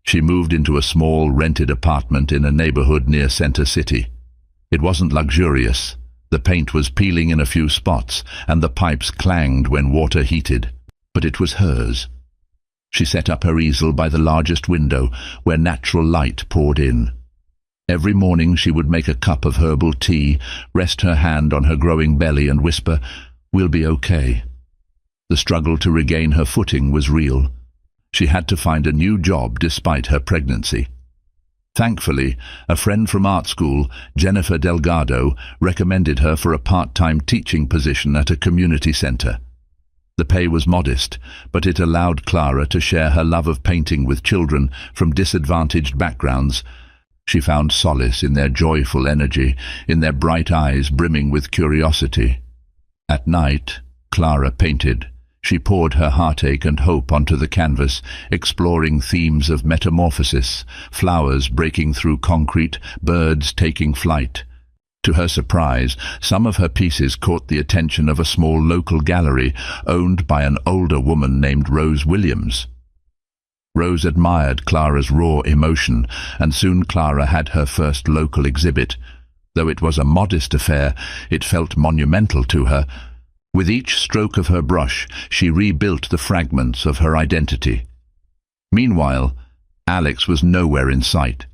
She moved into a small rented apartment in a neighborhood near Center City. It wasn't luxurious. The paint was peeling in a few spots, and the pipes clanged when water heated. But it was hers. She set up her easel by the largest window, where natural light poured in. Every morning she would make a cup of herbal tea, rest her hand on her growing belly and whisper, "We'll be okay." The struggle to regain her footing was real. She had to find a new job despite her pregnancy. Thankfully, a friend from art school, Jennifer Delgado, recommended her for a part-time teaching position at a community center. The pay was modest, but it allowed Clara to share her love of painting with children from disadvantaged backgrounds. She found solace in their joyful energy, in their bright eyes brimming with curiosity. At night, Clara painted. She poured her heartache and hope onto the canvas, exploring themes of metamorphosis, flowers breaking through concrete, birds taking flight. To her surprise, some of her pieces caught the attention of a small local gallery owned by an older woman named Rose Williams. Rose admired Clara's raw emotion, and soon Clara had her first local exhibit. Though it was a modest affair, it felt monumental to her. With each stroke of her brush, she rebuilt the fragments of her identity. Meanwhile, Alex was nowhere in sight.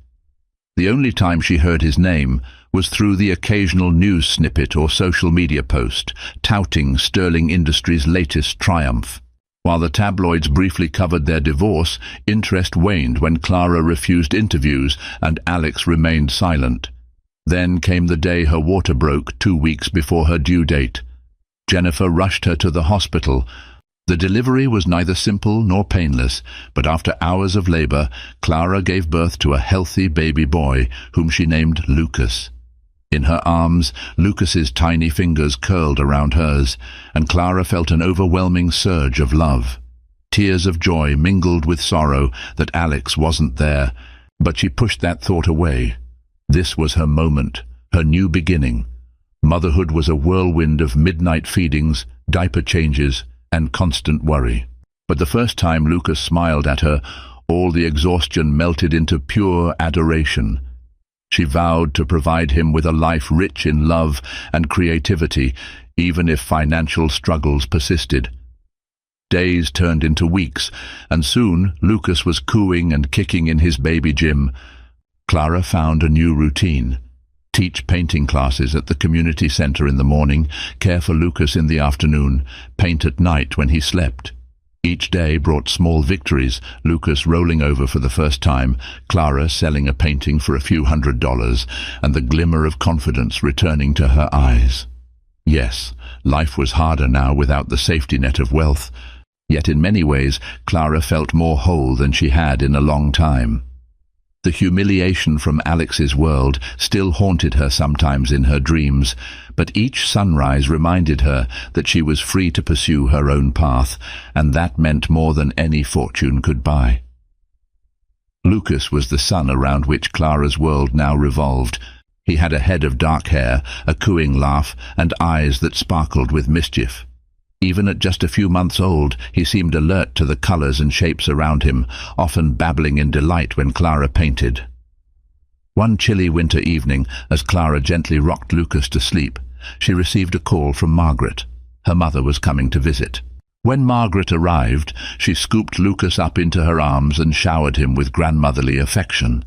The only time she heard his name was through the occasional news snippet or social media post, touting Sterling Industries' latest triumph. While the tabloids briefly covered their divorce, interest waned when Clara refused interviews and Alex remained silent. Then came the day her water broke 2 weeks before her due date. Jennifer rushed her to the hospital. The delivery was neither simple nor painless, but after hours of labor, Clara gave birth to a healthy baby boy, whom she named Lucas. In her arms, Lucas's tiny fingers curled around hers, and Clara felt an overwhelming surge of love. Tears of joy mingled with sorrow that Alex wasn't there, but she pushed that thought away. This was her moment, her new beginning. Motherhood was a whirlwind of midnight feedings, diaper changes, and constant worry. But the first time Lucas smiled at her, all the exhaustion melted into pure adoration. She vowed to provide him with a life rich in love and creativity, even if financial struggles persisted. Days turned into weeks, and soon Lucas was cooing and kicking in his baby gym. Clara found a new routine. Teach painting classes at the community center in the morning, care for Lucas in the afternoon, paint at night when he slept. Each day brought small victories, Lucas rolling over for the first time, Clara selling a painting for a few $100s, and the glimmer of confidence returning to her eyes. Yes, life was harder now without the safety net of wealth, yet in many ways Clara felt more whole than she had in a long time. The humiliation from Alex's world still haunted her sometimes in her dreams, but each sunrise reminded her that she was free to pursue her own path, and that meant more than any fortune could buy. Lucas was the sun around which Clara's world now revolved. He had a head of dark hair, a cooing laugh, and eyes that sparkled with mischief. Even at just a few months old, he seemed alert to the colors and shapes around him, often babbling in delight when Clara painted. One chilly winter evening, as Clara gently rocked Lucas to sleep, she received a call from Margaret. Her mother was coming to visit. When Margaret arrived, she scooped Lucas up into her arms and showered him with grandmotherly affection.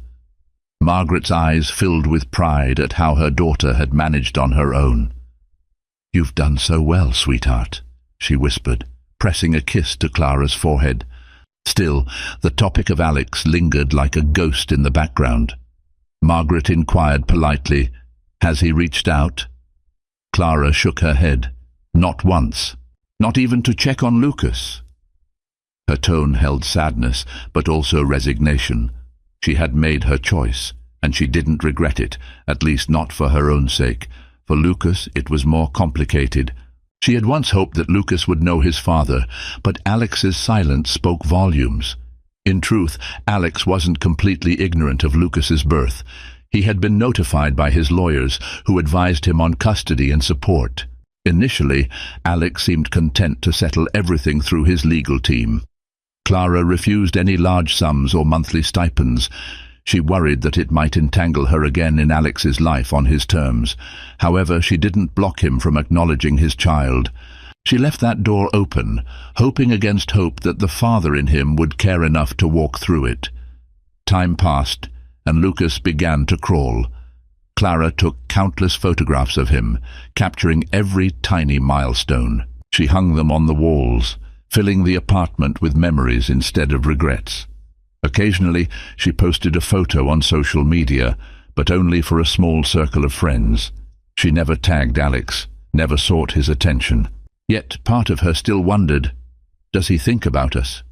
Margaret's eyes filled with pride at how her daughter had managed on her own. "You've done so well, sweetheart," she whispered, pressing a kiss to Clara's forehead. Still, the topic of Alex lingered like a ghost in the background. Margaret inquired politely, "Has he reached out?" Clara shook her head. Not once. Not even to check on Lucas. Her tone held sadness, but also resignation. She had made her choice, and she didn't regret it, at least not for her own sake. For Lucas, it was more complicated. She had once hoped that Lucas would know his father, but Alex's silence spoke volumes. In truth, Alex wasn't completely ignorant of Lucas's birth. He had been notified by his lawyers, who advised him on custody and support. Initially, Alex seemed content to settle everything through his legal team. Clara refused any large sums or monthly stipends. She worried that it might entangle her again in Alex's life on his terms. However, she didn't block him from acknowledging his child. She left that door open, hoping against hope that the father in him would care enough to walk through it. Time passed, and Lucas began to crawl. Clara took countless photographs of him, capturing every tiny milestone. She hung them on the walls, filling the apartment with memories instead of regrets. Occasionally, she posted a photo on social media, but only for a small circle of friends. She never tagged Alex, never sought his attention. Yet part of her still wondered, does he think about us?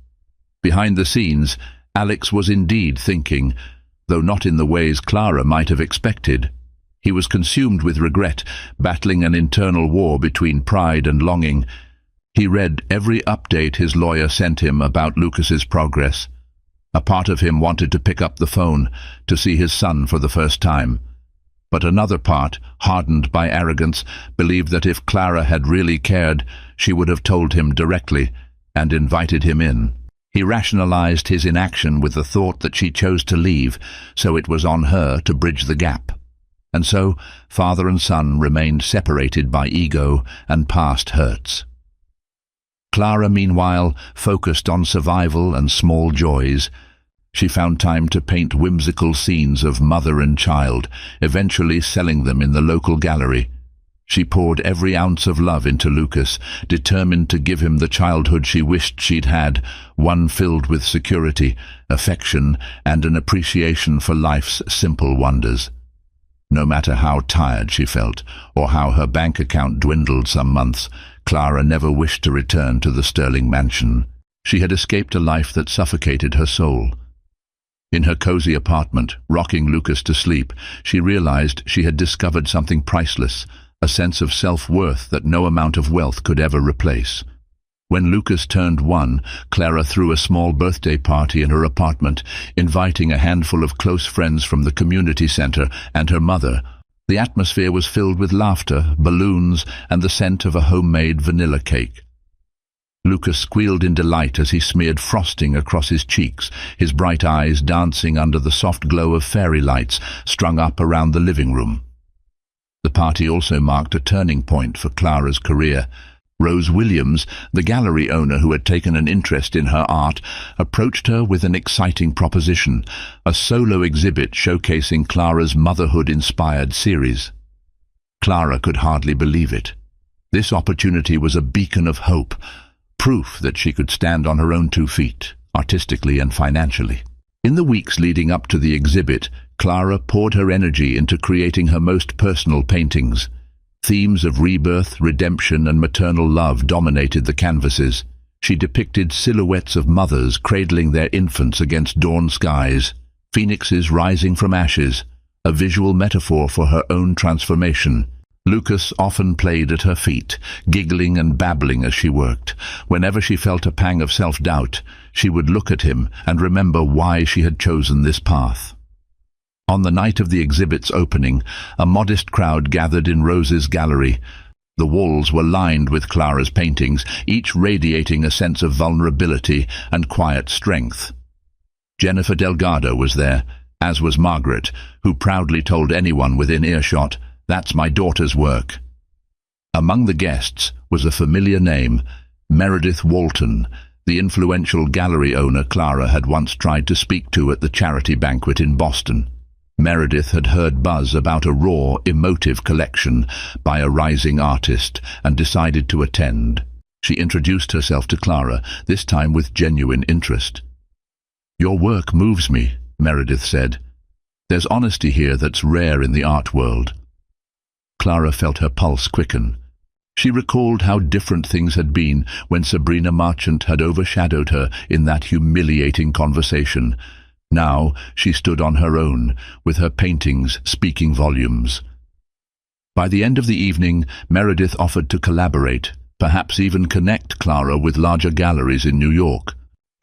Behind the scenes, Alex was indeed thinking, though not in the ways Clara might have expected. He was consumed with regret, battling an internal war between pride and longing. He read every update his lawyer sent him about Lucas's progress. A part of him wanted to pick up the phone, to see his son for the first time. But another part, hardened by arrogance, believed that if Clara had really cared, she would have told him directly and invited him in. He rationalized his inaction with the thought that she chose to leave, so it was on her to bridge the gap. And so, father and son remained separated by ego and past hurts. Clara, meanwhile, focused on survival and small joys. She found time to paint whimsical scenes of mother and child, eventually selling them in the local gallery. She poured every ounce of love into Lucas, determined to give him the childhood she wished she'd had, one filled with security, affection, and an appreciation for life's simple wonders. No matter how tired she felt, or how her bank account dwindled some months, Clara never wished to return to the Sterling mansion. She had escaped a life that suffocated her soul. In her cozy apartment, rocking Lucas to sleep, she realized she had discovered something priceless, a sense of self-worth that no amount of wealth could ever replace. When Lucas turned 1, Clara threw a small birthday party in her apartment, inviting a handful of close friends from the community center and her mother. The atmosphere was filled with laughter, balloons, and the scent of a homemade vanilla cake. Lucas squealed in delight as he smeared frosting across his cheeks, his bright eyes dancing under the soft glow of fairy lights strung up around the living room. The party also marked a turning point for Clara's career. Rose Williams, the gallery owner who had taken an interest in her art, approached her with an exciting proposition, a solo exhibit showcasing Clara's motherhood-inspired series. Clara could hardly believe it. This opportunity was a beacon of hope, proof that she could stand on her own 2 feet, artistically and financially. In the weeks leading up to the exhibit, Clara poured her energy into creating her most personal paintings. Themes of rebirth, redemption, and maternal love dominated the canvases. She depicted silhouettes of mothers cradling their infants against dawn skies, phoenixes rising from ashes, a visual metaphor for her own transformation. Lucas often played at her feet, giggling and babbling as she worked. Whenever she felt a pang of self-doubt, she would look at him and remember why she had chosen this path. On the night of the exhibit's opening, a modest crowd gathered in Rose's gallery. The walls were lined with Clara's paintings, each radiating a sense of vulnerability and quiet strength. Jennifer Delgado was there, as was Margaret, who proudly told anyone within earshot, "That's my daughter's work." Among the guests was a familiar name, Meredith Walton, the influential gallery owner Clara had once tried to speak to at the charity banquet in Boston. Meredith had heard buzz about a raw, emotive collection by a rising artist and decided to attend. She introduced herself to Clara, this time with genuine interest. "Your work moves me," Meredith said. "There's honesty here that's rare in the art world." Clara felt her pulse quicken. She recalled how different things had been when Sabrina Marchant had overshadowed her in that humiliating conversation. Now she stood on her own, with her paintings speaking volumes. By the end of the evening, Meredith offered to collaborate, perhaps even connect Clara with larger galleries in New York.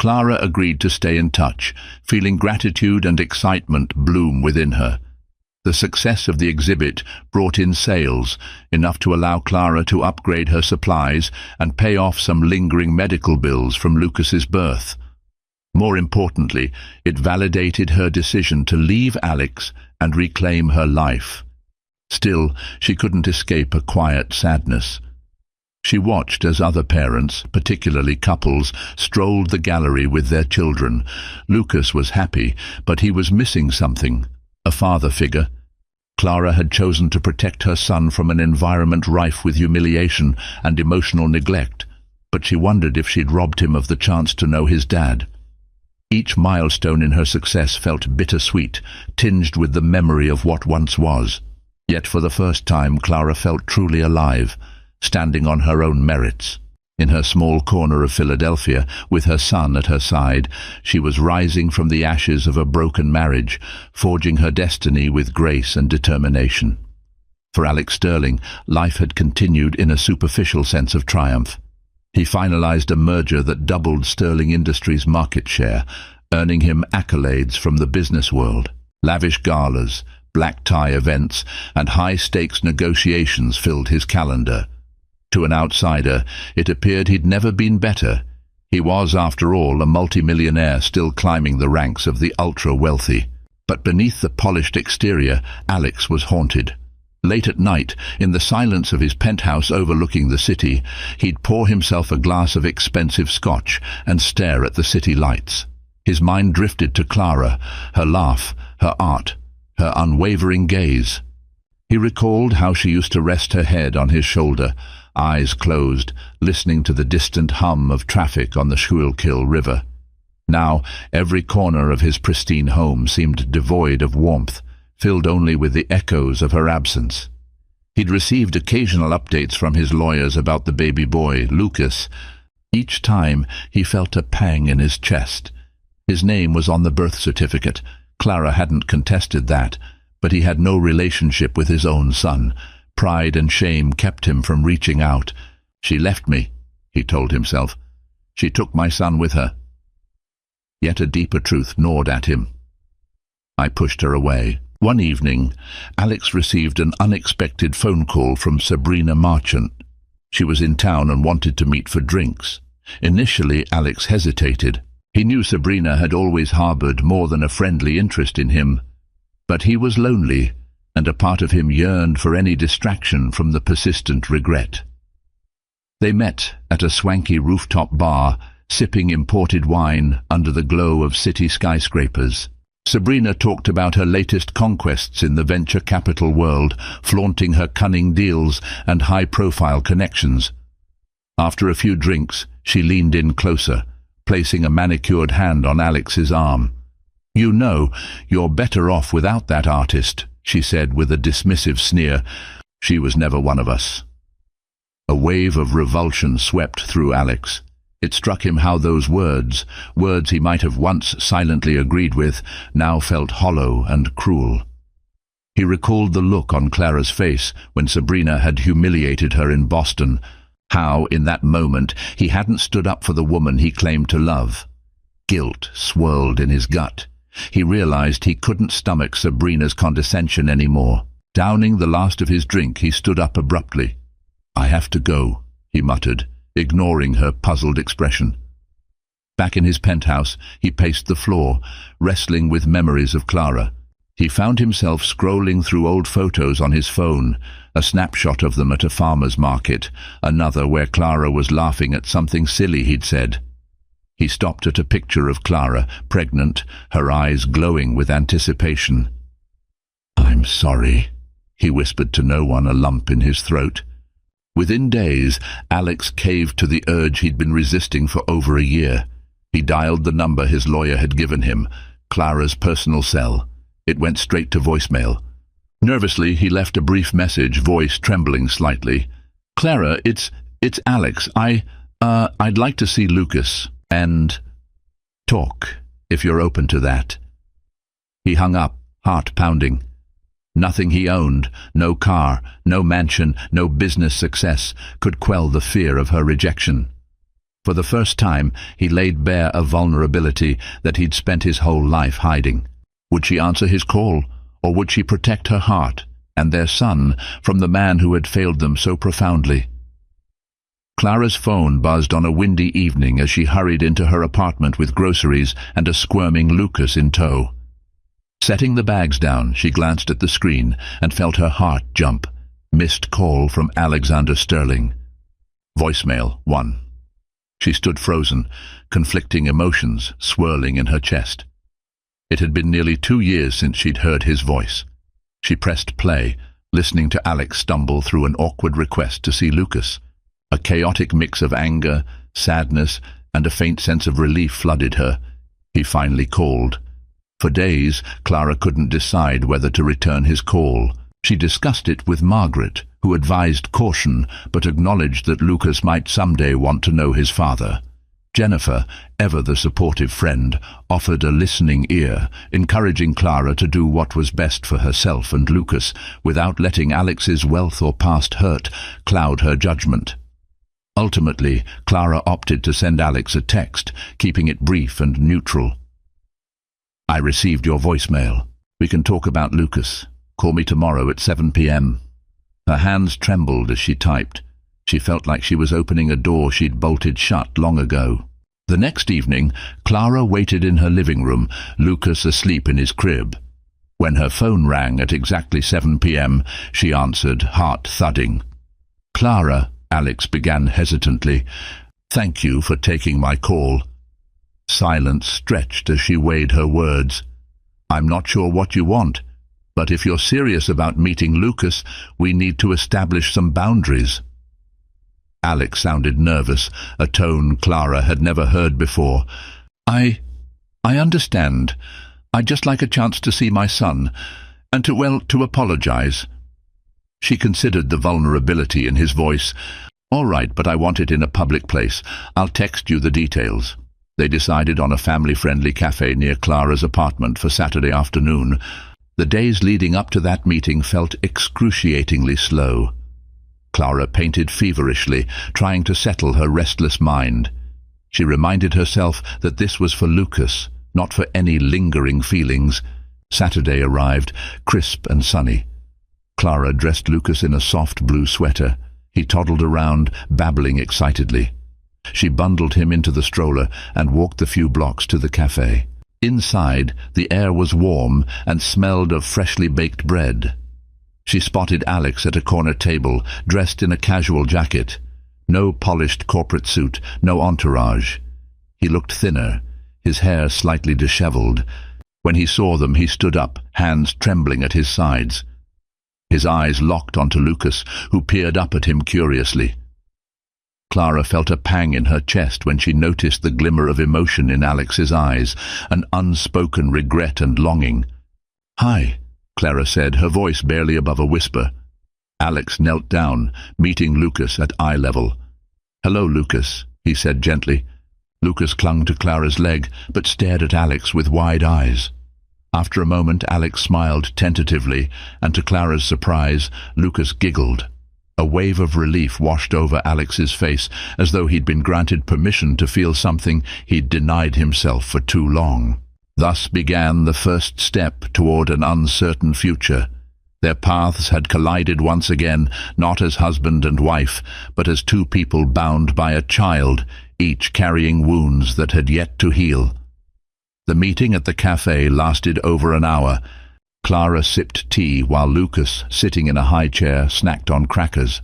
Clara agreed to stay in touch, feeling gratitude and excitement bloom within her. The success of the exhibit brought in sales, enough to allow Clara to upgrade her supplies and pay off some lingering medical bills from Lucas's birth. More importantly, it validated her decision to leave Alex and reclaim her life. Still, she couldn't escape a quiet sadness. She watched as other parents, particularly couples, strolled the gallery with their children. Lucas was happy, but he was missing something. A father figure. Clara had chosen to protect her son from an environment rife with humiliation and emotional neglect, but she wondered if she'd robbed him of the chance to know his dad. Each milestone in her success felt bittersweet, tinged with the memory of what once was. Yet for the first time, Clara felt truly alive, standing on her own merits. In her small corner of Philadelphia, with her son at her side, she was rising from the ashes of a broken marriage, forging her destiny with grace and determination. For Alex Sterling, life had continued in a superficial sense of triumph. He finalized a merger that doubled Sterling Industries' market share, earning him accolades from the business world. Lavish galas, black tie events, and high-stakes negotiations filled his calendar. To an outsider, it appeared he'd never been better. He was, after all, a multimillionaire still climbing the ranks of the ultra-wealthy. But beneath the polished exterior, Alex was haunted. Late at night, in the silence of his penthouse overlooking the city, he'd pour himself a glass of expensive scotch and stare at the city lights. His mind drifted to Clara, her laugh, her art, her unwavering gaze. He recalled how she used to rest her head on his shoulder, eyes closed, listening to the distant hum of traffic on the Schuylkill River. Now, every corner of his pristine home seemed devoid of warmth, filled only with the echoes of her absence. He'd received occasional updates from his lawyers about the baby boy, Lucas. Each time, he felt a pang in his chest. His name was on the birth certificate. Clara hadn't contested that, but he had no relationship with his own son. Pride and shame kept him from reaching out. She left me, he told himself. She took my son with her. Yet a deeper truth gnawed at him. I pushed her away. One evening, Alex received an unexpected phone call from Sabrina Marchant. She was in town and wanted to meet for drinks. Initially, Alex hesitated. He knew Sabrina had always harbored more than a friendly interest in him. But he was lonely, and a part of him yearned for any distraction from the persistent regret. They met at a swanky rooftop bar, sipping imported wine under the glow of city skyscrapers. Sabrina talked about her latest conquests in the venture capital world, flaunting her cunning deals and high-profile connections. After a few drinks, she leaned in closer, placing a manicured hand on Alex's arm. "You know, you're better off without that artist," she said with a dismissive sneer. "She was never one of us." A wave of revulsion swept through Alex. It struck him how those words he might have once silently agreed with, now felt hollow and cruel. He recalled the look on Clara's face when Sabrina had humiliated her in Boston, how, in that moment, he hadn't stood up for the woman he claimed to love. Guilt swirled in his gut. He realized he couldn't stomach Sabrina's condescension anymore. Downing the last of his drink, he stood up abruptly. "I have to go," he muttered, ignoring her puzzled expression. Back in his penthouse, he paced the floor, wrestling with memories of Clara. He found himself scrolling through old photos on his phone, a snapshot of them at a farmer's market, another where Clara was laughing at something silly he'd said. He stopped at a picture of Clara, pregnant, her eyes glowing with anticipation. "I'm sorry," he whispered to no one, a lump in his throat. Within days, Alex caved to the urge he'd been resisting for over a year. He dialed the number his lawyer had given him, Clara's personal cell. It went straight to voicemail. Nervously, he left a brief message, voice trembling slightly. "Clara, it's Alex. I'd like to see Lucas and talk, if you're open to that." He hung up, heart pounding. Nothing he owned, no car, no mansion, no business success, could quell the fear of her rejection. For the first time, he laid bare a vulnerability that he'd spent his whole life hiding. Would she answer his call, or would she protect her heart and their son from the man who had failed them so profoundly? Clara's phone buzzed on a windy evening as she hurried into her apartment with groceries and a squirming Lucas in tow. Setting the bags down, she glanced at the screen and felt her heart jump. Missed call from Alexander Sterling. Voicemail 1. She stood frozen, conflicting emotions swirling in her chest. It had been nearly 2 years since she'd heard his voice. She pressed play, listening to Alex stumble through an awkward request to see Lucas. A chaotic mix of anger, sadness, and a faint sense of relief flooded her. He finally called. For days, Clara couldn't decide whether to return his call. She discussed it with Margaret, who advised caution but acknowledged that Lucas might someday want to know his father. Jennifer, ever the supportive friend, offered a listening ear, encouraging Clara to do what was best for herself and Lucas, without letting Alex's wealth or past hurt cloud her judgment. Ultimately, Clara opted to send Alex a text, keeping it brief and neutral. I received your voicemail. We can talk about Lucas. Call me tomorrow at 7 p.m. Her hands trembled as she typed. She felt like she was opening a door she'd bolted shut long ago. The next evening, Clara waited in her living room, Lucas asleep in his crib. When her phone rang at exactly 7 p.m., she answered, heart thudding. Clara, Alex began hesitantly. Thank you for taking my call. Silence stretched as she weighed her words. I'm not sure what you want, but if you're serious about meeting Lucas, we need to establish some boundaries. Alex sounded nervous, a tone Clara had never heard before. I understand. I'd just like a chance to see my son, and to apologize. She considered the vulnerability in his voice. All right, but I want it in a public place. I'll text you the details. They decided on a family-friendly cafe near Clara's apartment for Saturday afternoon. The days leading up to that meeting felt excruciatingly slow. Clara painted feverishly, trying to settle her restless mind. She reminded herself that this was for Lucas, not for any lingering feelings. Saturday arrived, crisp and sunny. Clara dressed Lucas in a soft blue sweater. He toddled around, babbling excitedly. She bundled him into the stroller and walked the few blocks to the cafe. Inside, the air was warm and smelled of freshly baked bread. She spotted Alex at a corner table, dressed in a casual jacket. No polished corporate suit, no entourage. He looked thinner, his hair slightly disheveled. When he saw them, he stood up, hands trembling at his sides. His eyes locked onto Lucas, who peered up at him curiously. Clara felt a pang in her chest when she noticed the glimmer of emotion in Alex's eyes, an unspoken regret and longing. "Hi," Clara said, her voice barely above a whisper. Alex knelt down, meeting Lucas at eye level. "Hello, Lucas," he said gently. Lucas clung to Clara's leg, but stared at Alex with wide eyes. After a moment, Alex smiled tentatively, and to Clara's surprise, Lucas giggled. A wave of relief washed over Alex's face, as though he'd been granted permission to feel something he'd denied himself for too long. Thus began the first step toward an uncertain future. Their paths had collided once again, not as husband and wife, but as two people bound by a child, each carrying wounds that had yet to heal. The meeting at the cafe lasted over an hour. Clara sipped tea while Lucas, sitting in a high chair, snacked on crackers.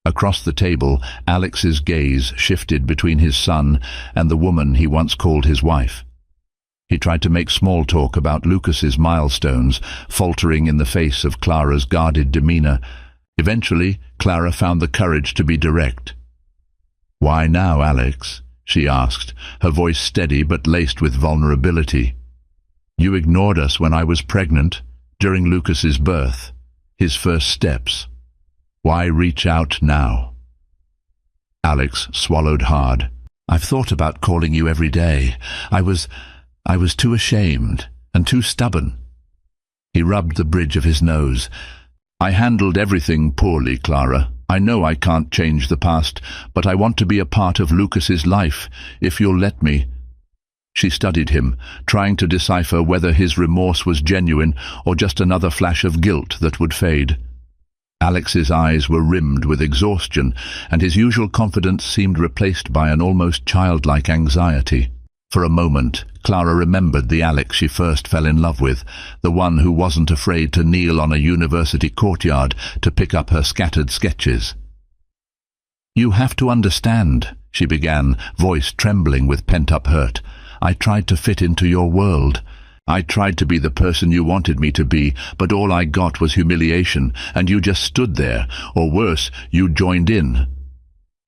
Across the table, Alex's gaze shifted between his son and the woman he once called his wife. He tried to make small talk about Lucas's milestones, faltering in the face of Clara's guarded demeanor. Eventually, Clara found the courage to be direct. "Why now, Alex?" she asked, her voice steady but laced with vulnerability. "You ignored us when I was pregnant, during Lucas's birth, his first steps. Why reach out now?" Alex swallowed hard. "I've thought about calling you every day. I was too ashamed and too stubborn." He rubbed the bridge of his nose. "I handled everything poorly, Clara. I know I can't change the past, but I want to be a part of Lucas's life, if you'll let me." She studied him, trying to decipher whether his remorse was genuine or just another flash of guilt that would fade. Alex's eyes were rimmed with exhaustion, and his usual confidence seemed replaced by an almost childlike anxiety. For a moment, Clara remembered the Alex she first fell in love with, the one who wasn't afraid to kneel on a university courtyard to pick up her scattered sketches. "You have to understand," she began, voice trembling with pent-up hurt. "I tried to fit into your world. I tried to be the person you wanted me to be, but all I got was humiliation, and you just stood there, or worse, you joined in."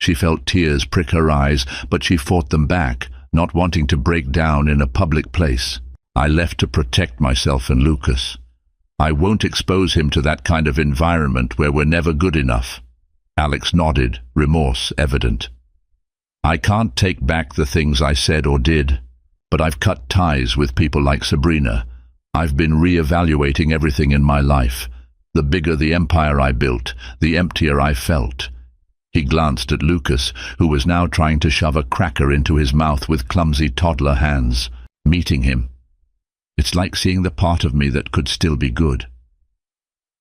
She felt tears prick her eyes, but she fought them back, not wanting to break down in a public place. "I left to protect myself and Lucas. I won't expose him to that kind of environment where we're never good enough." Alex nodded, remorse evident. "I can't take back the things I said or did, but I've cut ties with people like Sabrina. I've been re-evaluating everything in my life. The bigger the empire I built, the emptier I felt." He glanced at Lucas, who was now trying to shove a cracker into his mouth with clumsy toddler hands. Meeting him, it's like seeing the part of me that could still be good.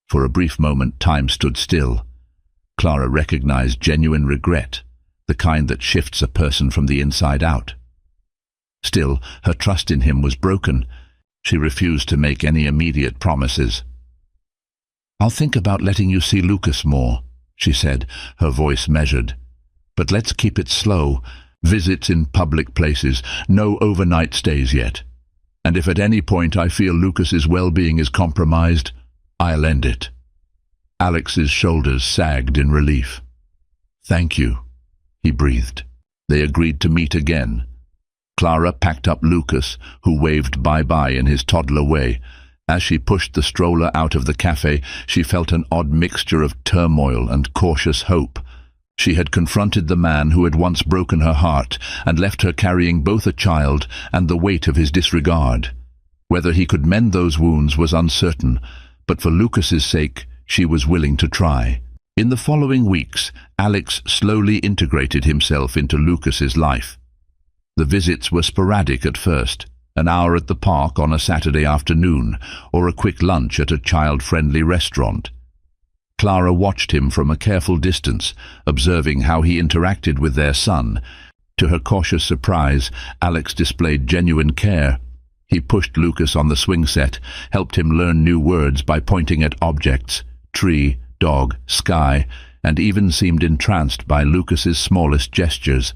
For a brief moment, time stood still. Clara recognized genuine regret, the kind that shifts a person from the inside out. Still, her trust in him was broken. She refused to make any immediate promises. "I'll think about letting you see Lucas more," she said, her voice measured. "But let's keep it slow. Visits in public places, no overnight stays yet. And if at any point I feel Lucas's well-being is compromised, I'll end it." Alex's shoulders sagged in relief. "Thank you," he breathed. They agreed to meet again. Clara packed up Lucas, who waved bye-bye in his toddler way. As she pushed the stroller out of the cafe, she felt an odd mixture of turmoil and cautious hope. She had confronted the man who had once broken her heart and left her carrying both a child and the weight of his disregard. Whether he could mend those wounds was uncertain, but for Lucas's sake, she was willing to try. In the following weeks, Alex slowly integrated himself into Lucas's life. The visits were sporadic at first, an hour at the park on a Saturday afternoon, or a quick lunch at a child-friendly restaurant. Clara watched him from a careful distance, observing how he interacted with their son. To her cautious surprise, Alex displayed genuine care. He pushed Lucas on the swing set, helped him learn new words by pointing at objects, tree, dog, sky, and even seemed entranced by Lucas's smallest gestures.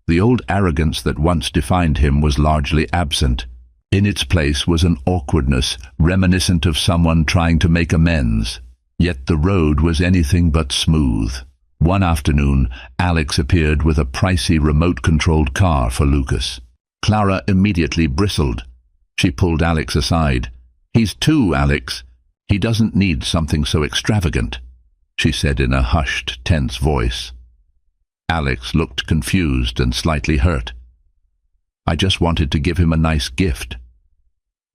The old arrogance that once defined him was largely absent. In its place was an awkwardness reminiscent of someone trying to make amends. Yet the road was anything but smooth. One afternoon, Alex appeared with a pricey remote-controlled car for Lucas. Clara immediately bristled. She pulled Alex aside. "He's two, Alex. He doesn't need something so extravagant," she said in a hushed, tense voice. Alex looked confused and slightly hurt. "I just wanted to give him a nice gift."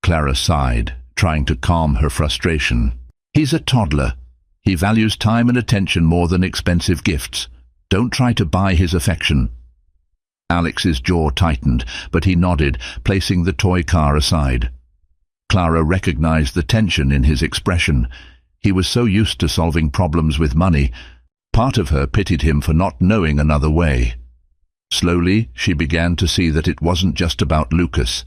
Clara sighed, trying to calm her frustration. "He's a toddler. He values time and attention more than expensive gifts. Don't try to buy his affection." Alex's jaw tightened, but he nodded, placing the toy car aside. Clara recognized the tension in his expression. He was so used to solving problems with money. Part of her pitied him for not knowing another way. Slowly, she began to see that it wasn't just about Lucas.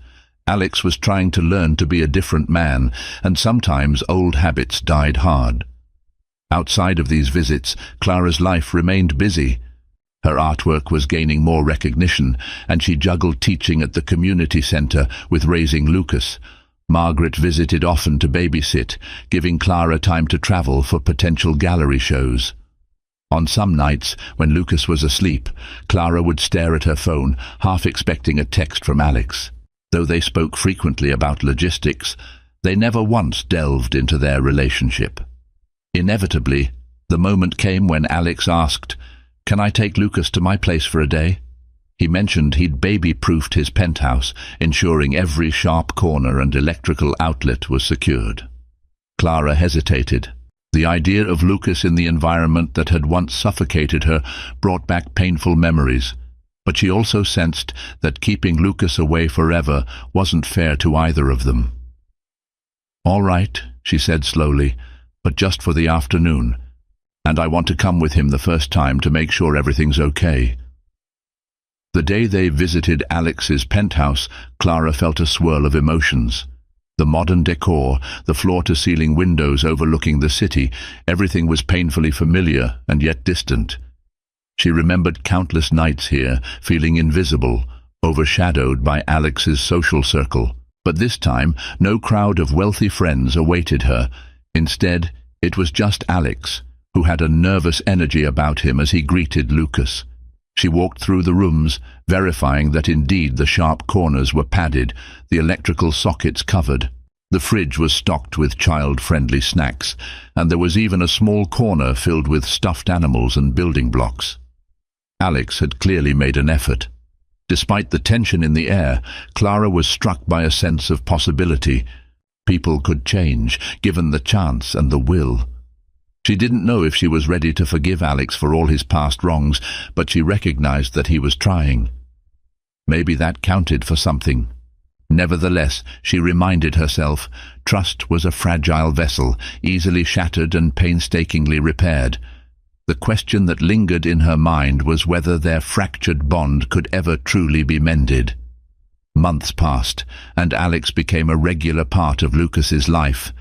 Alex was trying to learn to be a different man, and sometimes old habits died hard. Outside of these visits, Clara's life remained busy. Her artwork was gaining more recognition, and she juggled teaching at the community center with raising Lucas. Margaret visited often to babysit, giving Clara time to travel for potential gallery shows. On some nights, when Lucas was asleep, Clara would stare at her phone, half expecting a text from Alex. Though they spoke frequently about logistics, they never once delved into their relationship. Inevitably, the moment came when Alex asked, "Can I take Lucas to my place for a day?" He mentioned he'd baby-proofed his penthouse, ensuring every sharp corner and electrical outlet was secured. Clara hesitated. The idea of Lucas in the environment that had once suffocated her brought back painful memories, but she also sensed that keeping Lucas away forever wasn't fair to either of them. "All right," she said slowly, "but just for the afternoon, and I want to come with him the first time to make sure everything's okay." The day they visited Alex's penthouse, Clara felt a swirl of emotions. The modern decor, the floor-to-ceiling windows overlooking the city, everything was painfully familiar and yet distant. She remembered countless nights here, feeling invisible, overshadowed by Alex's social circle. But this time, no crowd of wealthy friends awaited her. Instead, it was just Alex, who had a nervous energy about him as he greeted Lucas. She walked through the rooms, verifying that indeed the sharp corners were padded, the electrical sockets covered. The fridge was stocked with child-friendly snacks, and there was even a small corner filled with stuffed animals and building blocks. Alex had clearly made an effort. Despite the tension in the air, Clara was struck by a sense of possibility. People could change, given the chance and the will. She didn't know if she was ready to forgive Alex for all his past wrongs, but she recognized that he was trying. Maybe that counted for something. Nevertheless, she reminded herself, trust was a fragile vessel, easily shattered and painstakingly repaired. The question that lingered in her mind was whether their fractured bond could ever truly be mended. Months passed, and Alex became a regular part of Lucas's life.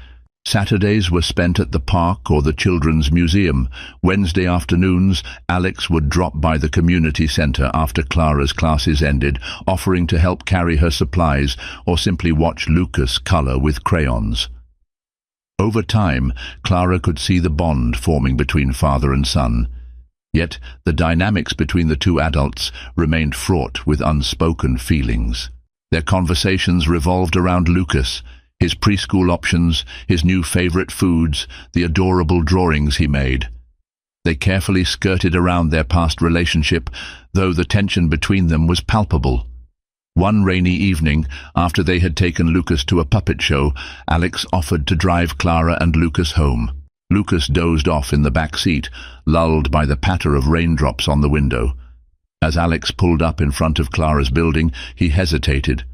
Saturdays were spent at the park or the children's museum. Wednesday afternoons, Alex would drop by the community center after Clara's classes ended, offering to help carry her supplies or simply watch Lucas color with crayons. Over time, Clara could see the bond forming between father and son. Yet the dynamics between the two adults remained fraught with unspoken feelings. Their conversations revolved around Lucas, his preschool options, his new favorite foods, the adorable drawings he made. They carefully skirted around their past relationship, though the tension between them was palpable. One rainy evening, after they had taken Lucas to a puppet show, Alex offered to drive Clara and Lucas home. Lucas dozed off in the back seat, lulled by the patter of raindrops on the window. As Alex pulled up in front of Clara's building, he hesitated.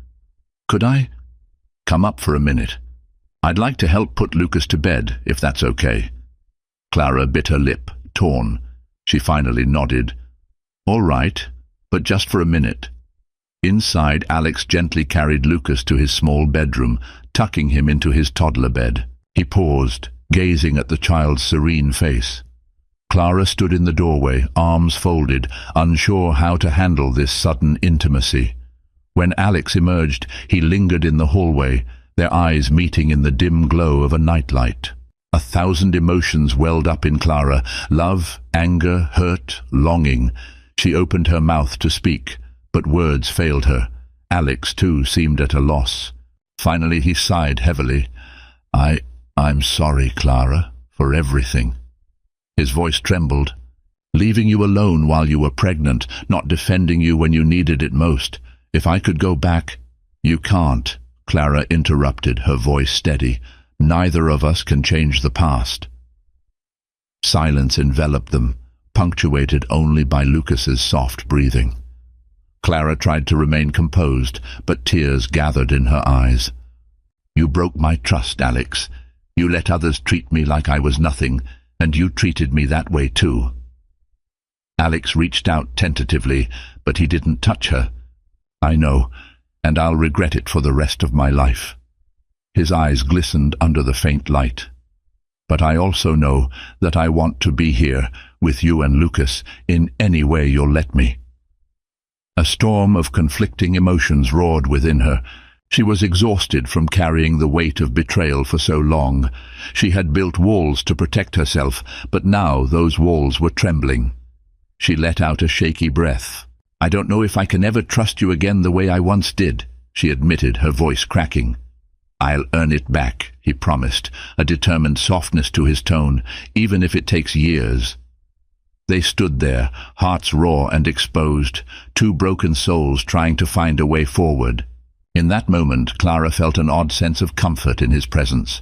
"Could I come up for a minute? I'd like to help put Lucas to bed, if that's okay." Clara bit her lip, torn. She finally nodded. "All right, but just for a minute." Inside, Alex gently carried Lucas to his small bedroom, tucking him into his toddler bed. He paused, gazing at the child's serene face. Clara stood in the doorway, arms folded, unsure how to handle this sudden intimacy. When Alex emerged, he lingered in the hallway, their eyes meeting in the dim glow of a nightlight. 1,000 emotions welled up in Clara: love, anger, hurt, longing. She opened her mouth to speak, but words failed her. Alex, too, seemed at a loss. Finally he sighed heavily. I'm sorry, Clara, for everything." His voice trembled. "Leaving you alone while you were pregnant, not defending you when you needed it most. If I could go back—" "You can't," Clara interrupted, her voice steady. "Neither of us can change the past." Silence enveloped them, punctuated only by Lucas's soft breathing. Clara tried to remain composed, but tears gathered in her eyes. "You broke my trust, Alex. You let others treat me like I was nothing, and you treated me that way too." Alex reached out tentatively, but he didn't touch her. "I know, and I'll regret it for the rest of my life." His eyes glistened under the faint light. "But I also know that I want to be here, with you and Lucas, in any way you'll let me." A storm of conflicting emotions roared within her. She was exhausted from carrying the weight of betrayal for so long. She had built walls to protect herself, but now those walls were trembling. She let out a shaky breath. "I don't know if I can ever trust you again the way I once did," she admitted, her voice cracking. "I'll earn it back," he promised, a determined softness to his tone, "even if it takes years." They stood there, hearts raw and exposed, two broken souls trying to find a way forward. In that moment, Clara felt an odd sense of comfort in his presence.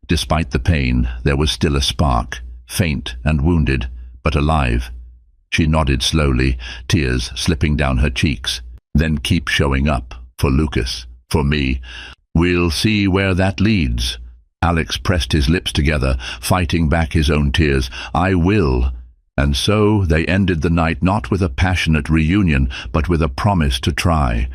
Despite the pain, there was still a spark, faint and wounded, but alive. She nodded slowly, tears slipping down her cheeks. Then keep showing up, for Lucas, for me. We'll see where that leads. Alex pressed his lips together, fighting back his own tears. I will. And so they ended the night not with a passionate reunion, but with a promise to try.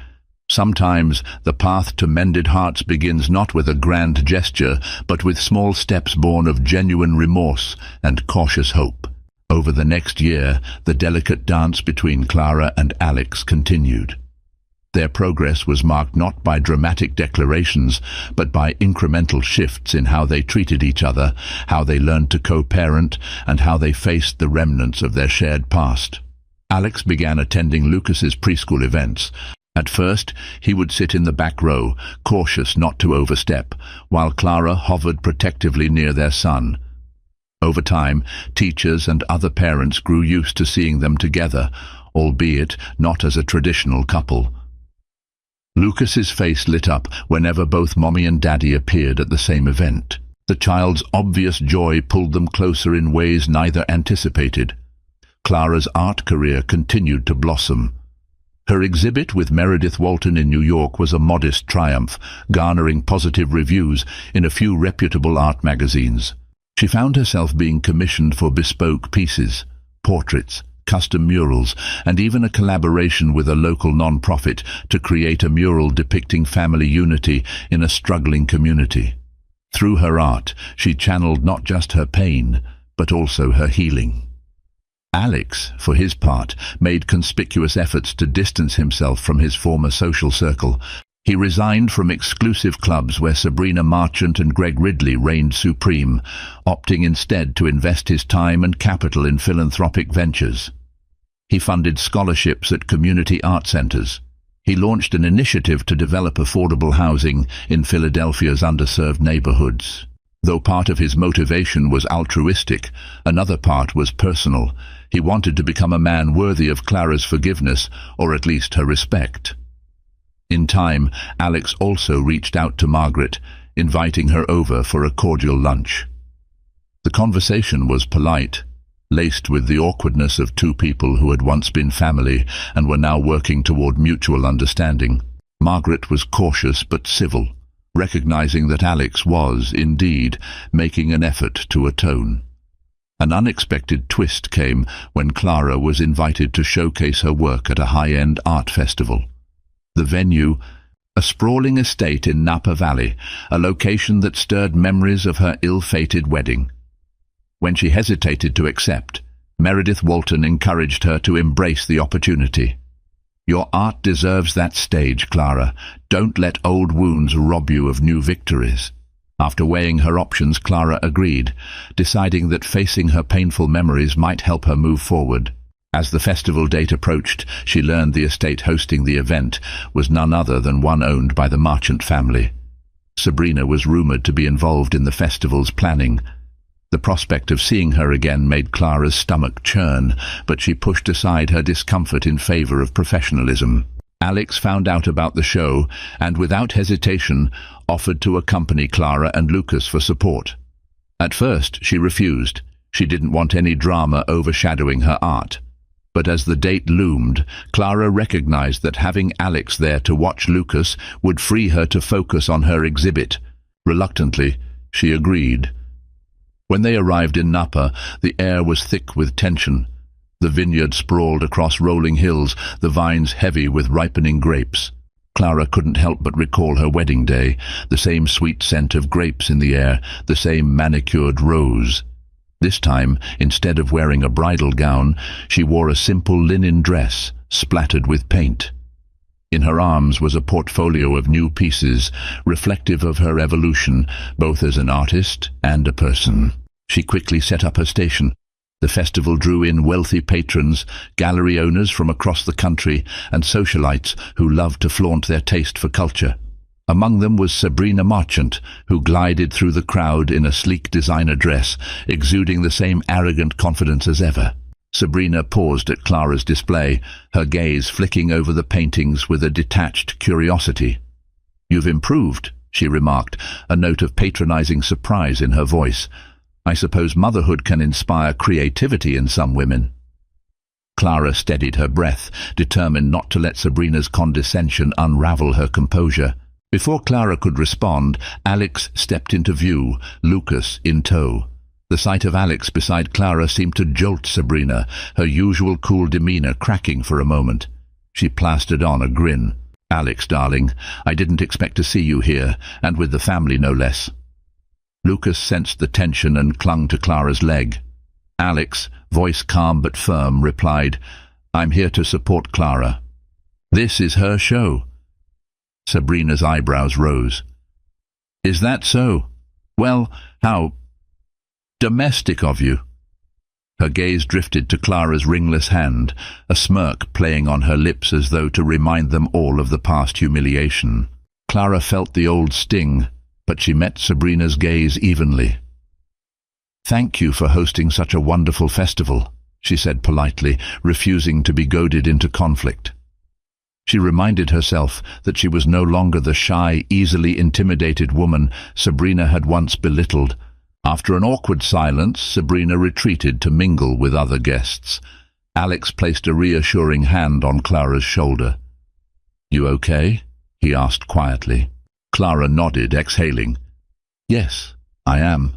Sometimes the path to mended hearts begins not with a grand gesture, but with small steps born of genuine remorse and cautious hope. Over the next year, the delicate dance between Clara and Alex continued. Their progress was marked not by dramatic declarations, but by incremental shifts in how they treated each other, how they learned to co-parent, and how they faced the remnants of their shared past. Alex began attending Lucas's preschool events. At first, he would sit in the back row, cautious not to overstep, while Clara hovered protectively near their son. Over time, teachers and other parents grew used to seeing them together, albeit not as a traditional couple. Lucas's face lit up whenever both Mommy and Daddy appeared at the same event. The child's obvious joy pulled them closer in ways neither anticipated. Clara's art career continued to blossom. Her exhibit with Meredith Walton in New York was a modest triumph, garnering positive reviews in a few reputable art magazines. She found herself being commissioned for bespoke pieces, portraits, custom murals, and even a collaboration with a local non-profit to create a mural depicting family unity in a struggling community. Through her art, she channeled not just her pain, but also her healing. Alex, for his part, made conspicuous efforts to distance himself from his former social circle. He resigned from exclusive clubs where Sabrina Marchant and Greg Ridley reigned supreme, opting instead to invest his time and capital in philanthropic ventures. He funded scholarships at community art centers. He launched an initiative to develop affordable housing in Philadelphia's underserved neighborhoods. Though part of his motivation was altruistic, another part was personal. He wanted to become a man worthy of Clara's forgiveness, or at least her respect. In time, Alex also reached out to Margaret, inviting her over for a cordial lunch. The conversation was polite, laced with the awkwardness of two people who had once been family and were now working toward mutual understanding. Margaret was cautious but civil, recognizing that Alex was, indeed, making an effort to atone. An unexpected twist came when Clara was invited to showcase her work at a high-end art festival. The venue, a sprawling estate in Napa Valley, a location that stirred memories of her ill-fated wedding. When she hesitated to accept, Meredith Walton encouraged her to embrace the opportunity. Your art deserves that stage, Clara. Don't let old wounds rob you of new victories. After weighing her options, Clara agreed, deciding that facing her painful memories might help her move forward. As the festival date approached, she learned the estate hosting the event was none other than one owned by the Marchant family. Sabrina was rumored to be involved in the festival's planning. The prospect of seeing her again made Clara's stomach churn, but she pushed aside her discomfort in favor of professionalism. Alex found out about the show and, without hesitation, offered to accompany Clara and Lucas for support. At first, she refused. She didn't want any drama overshadowing her art. But as the date loomed, Clara recognized that having Alex there to watch Lucas would free her to focus on her exhibit. Reluctantly, she agreed. When they arrived in Napa, the air was thick with tension. The vineyard sprawled across rolling hills, the vines heavy with ripening grapes. Clara couldn't help but recall her wedding day, the same sweet scent of grapes in the air, the same manicured rose. This time, instead of wearing a bridal gown, she wore a simple linen dress, splattered with paint. In her arms was a portfolio of new pieces, reflective of her evolution, both as an artist and a person. She quickly set up her station. The festival drew in wealthy patrons, gallery owners from across the country, and socialites who loved to flaunt their taste for culture. Among them was Sabrina Marchant, who glided through the crowd in a sleek designer dress, exuding the same arrogant confidence as ever. Sabrina paused at Clara's display, her gaze flicking over the paintings with a detached curiosity. "You've improved," she remarked, a note of patronizing surprise in her voice. "I suppose motherhood can inspire creativity in some women." Clara steadied her breath, determined not to let Sabrina's condescension unravel her composure. Before Clara could respond, Alex stepped into view, Lucas in tow. The sight of Alex beside Clara seemed to jolt Sabrina, her usual cool demeanor cracking for a moment. She plastered on a grin. "Alex, darling, I didn't expect to see you here, and with the family no less." Lucas sensed the tension and clung to Clara's leg. Alex, voice calm but firm, replied, "I'm here to support Clara. This is her show." Sabrina's eyebrows rose. "Is that so? Well, how domestic of you." Her gaze drifted to Clara's ringless hand, a smirk playing on her lips as though to remind them all of the past humiliation. Clara felt the old sting, but she met Sabrina's gaze evenly. "Thank you for hosting such a wonderful festival," she said politely, refusing to be goaded into conflict. She reminded herself that she was no longer the shy, easily intimidated woman Sabrina had once belittled. After an awkward silence, Sabrina retreated to mingle with other guests. Alex placed a reassuring hand on Clara's shoulder. "You okay?" he asked quietly. Clara nodded, exhaling. "Yes, I am."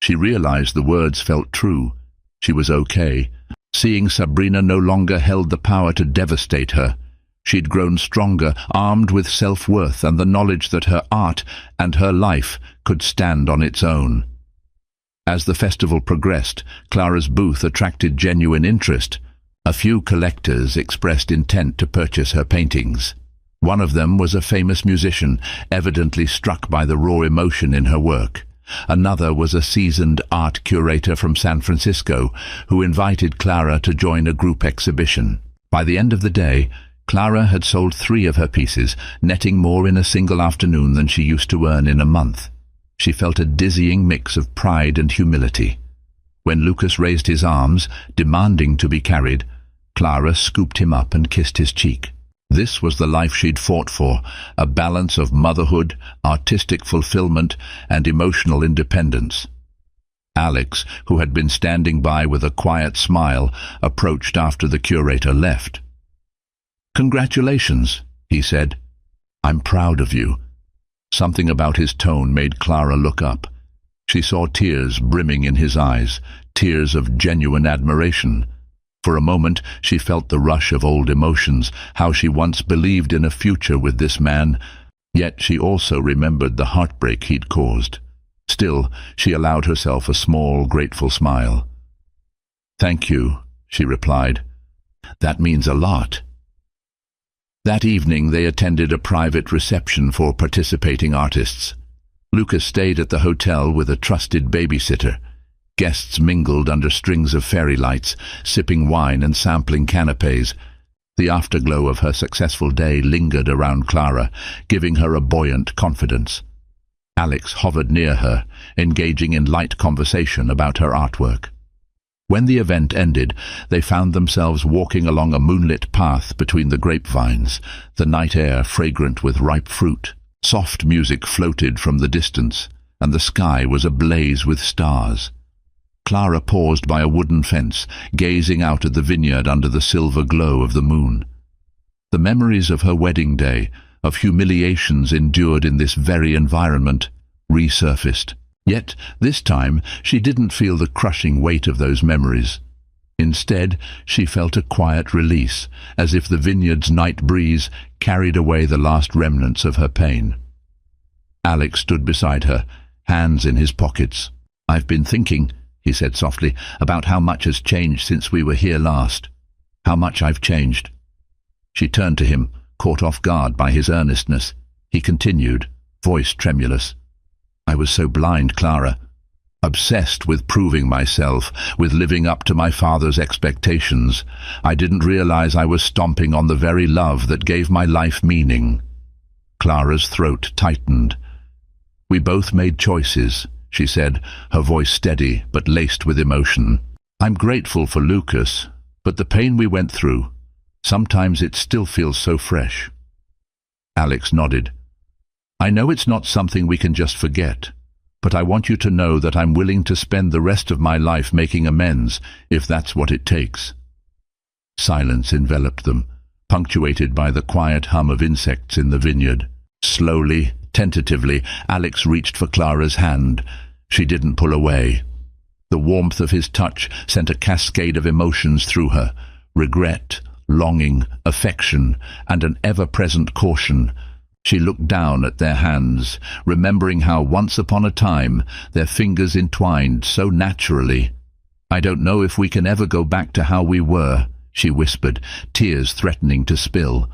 She realized the words felt true. She was okay. Seeing Sabrina no longer held the power to devastate her. She'd grown stronger, armed with self-worth and the knowledge that her art and her life could stand on its own. As the festival progressed, Clara's booth attracted genuine interest. A few collectors expressed intent to purchase her paintings. One of them was a famous musician, evidently struck by the raw emotion in her work. Another was a seasoned art curator from San Francisco, who invited Clara to join a group exhibition. By the end of the day, Clara had sold 3 of her pieces, netting more in a single afternoon than she used to earn in a month. She felt a dizzying mix of pride and humility. When Lucas raised his arms, demanding to be carried, Clara scooped him up and kissed his cheek. This was the life she'd fought for, a balance of motherhood, artistic fulfillment, and emotional independence. Alex, who had been standing by with a quiet smile, approached after the curator left. "Congratulations," he said. "I'm proud of you." Something about his tone made Clara look up. She saw tears brimming in his eyes, tears of genuine admiration. For a moment she felt the rush of old emotions, how she once believed in a future with this man, yet she also remembered the heartbreak he'd caused. Still, she allowed herself a small, grateful smile. "Thank you," she replied. "That means a lot." That evening they attended a private reception for participating artists. Lucas stayed at the hotel with a trusted babysitter. Guests mingled under strings of fairy lights, sipping wine and sampling canapes. The afterglow of her successful day lingered around Clara, giving her a buoyant confidence. Alex hovered near her, engaging in light conversation about her artwork. When the event ended, they found themselves walking along a moonlit path between the grapevines, the night air fragrant with ripe fruit. Soft music floated from the distance, and the sky was ablaze with stars. Clara paused by a wooden fence, gazing out at the vineyard under the silver glow of the moon. The memories of her wedding day, of humiliations endured in this very environment, resurfaced. Yet, this time, she didn't feel the crushing weight of those memories. Instead, she felt a quiet release, as if the vineyard's night breeze carried away the last remnants of her pain. Alex stood beside her, hands in his pockets. "I've been thinking," he said softly, "about how much has changed since we were here last. How much I've changed." She turned to him, caught off guard by his earnestness. He continued, voice tremulous. "I was so blind, Clara. Obsessed with proving myself, with living up to my father's expectations. I didn't realize I was stomping on the very love that gave my life meaning." Clara's throat tightened. "We both made choices," she said, her voice steady but laced with emotion. "I'm grateful for Lucas, but the pain we went through, sometimes it still feels so fresh." Alex nodded. I know it's not something we can just forget, but I want you to know that I'm willing to spend the rest of my life making amends, if that's what it takes." Silence enveloped them, punctuated by the quiet hum of insects in the vineyard. Slowly, tentatively, Alex reached for Clara's hand. She didn't pull away. The warmth of his touch sent a cascade of emotions through her: regret, longing, affection, and an ever-present caution. She looked down at their hands, remembering how once upon a time their fingers entwined so naturally. "I don't know if we can ever go back to how we were," she whispered, tears threatening to spill.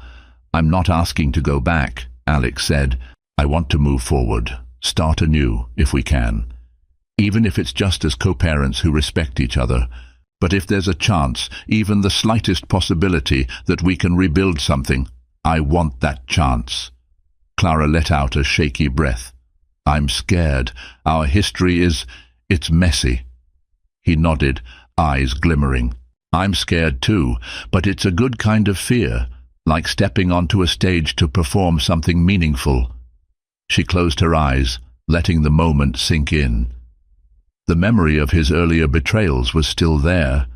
"I'm not asking to go back," Alex said. "I want to move forward, start anew, if we can. Even if it's just as co-parents who respect each other. But if there's a chance, even the slightest possibility, that we can rebuild something, I want that chance." Clara let out a shaky breath. "I'm scared. Our history it's messy." He nodded, eyes glimmering. "I'm scared too, but it's a good kind of fear, like stepping onto a stage to perform something meaningful." She closed her eyes, letting the moment sink in. The memory of his earlier betrayals was still there,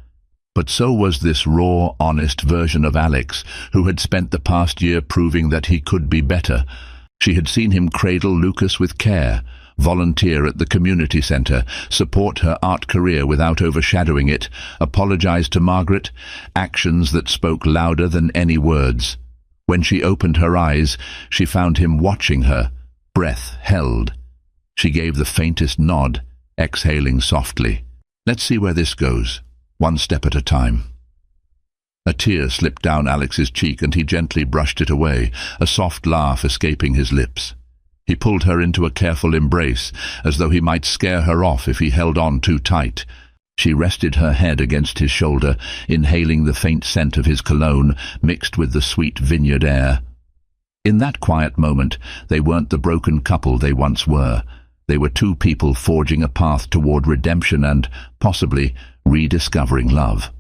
but so was this raw, honest version of Alex, who had spent the past year proving that he could be better. She had seen him cradle Lucas with care, volunteer at the community centre, support her art career without overshadowing it, apologize to Margaret, actions that spoke louder than any words. When she opened her eyes, she found him watching her, breath held. She gave the faintest nod, exhaling softly. "Let's see where this goes, one step at a time." A tear slipped down Alex's cheek and he gently brushed it away, a soft laugh escaping his lips. He pulled her into a careful embrace, as though he might scare her off if he held on too tight. She rested her head against his shoulder, inhaling the faint scent of his cologne, mixed with the sweet vineyard air. In that quiet moment, they weren't the broken couple they once were. They were two people forging a path toward redemption and, possibly, rediscovering love.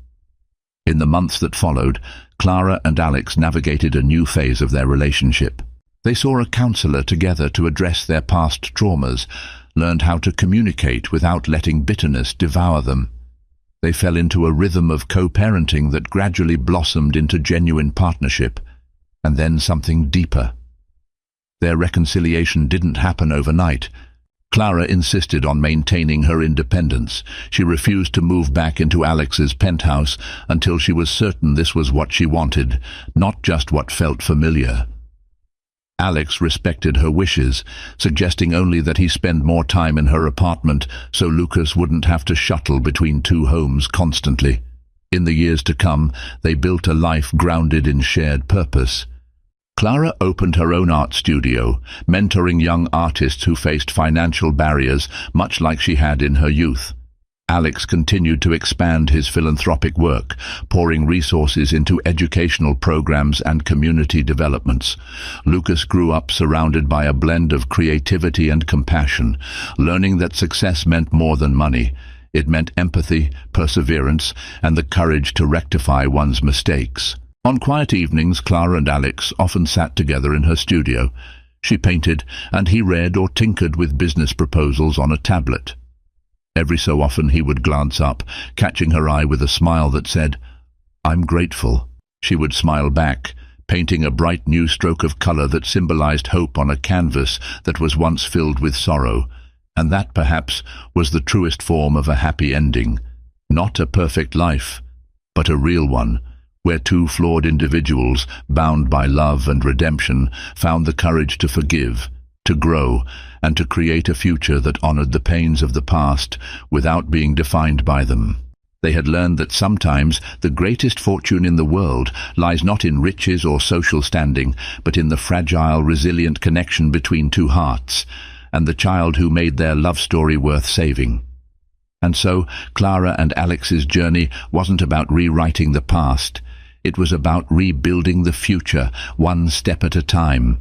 In the months that followed, Clara and Alex navigated a new phase of their relationship. They saw a counselor together to address their past traumas, learned how to communicate without letting bitterness devour them. They fell into a rhythm of co-parenting that gradually blossomed into genuine partnership, and then something deeper. Their reconciliation didn't happen overnight. Clara insisted on maintaining her independence. She refused to move back into Alex's penthouse until she was certain this was what she wanted, not just what felt familiar. Alex respected her wishes, suggesting only that he spend more time in her apartment so Lucas wouldn't have to shuttle between two homes constantly. In the years to come, they built a life grounded in shared purpose. Clara opened her own art studio, mentoring young artists who faced financial barriers, much like she had in her youth. Alex continued to expand his philanthropic work, pouring resources into educational programs and community developments. Lucas grew up surrounded by a blend of creativity and compassion, learning that success meant more than money. It meant empathy, perseverance, and the courage to rectify one's mistakes. On quiet evenings, Clara and Alex often sat together in her studio. She painted, and he read or tinkered with business proposals on a tablet. Every so often he would glance up, catching her eye with a smile that said, "I'm grateful." She would smile back, painting a bright new stroke of color that symbolized hope on a canvas that was once filled with sorrow. And that, perhaps, was the truest form of a happy ending. Not a perfect life, but a real one, where two flawed individuals, bound by love and redemption, found the courage to forgive, to grow, and to create a future that honored the pains of the past without being defined by them. They had learned that sometimes the greatest fortune in the world lies not in riches or social standing, but in the fragile, resilient connection between two hearts, and the child who made their love story worth saving. And so, Clara and Alex's journey wasn't about rewriting the past. It was about rebuilding the future, one step at a time.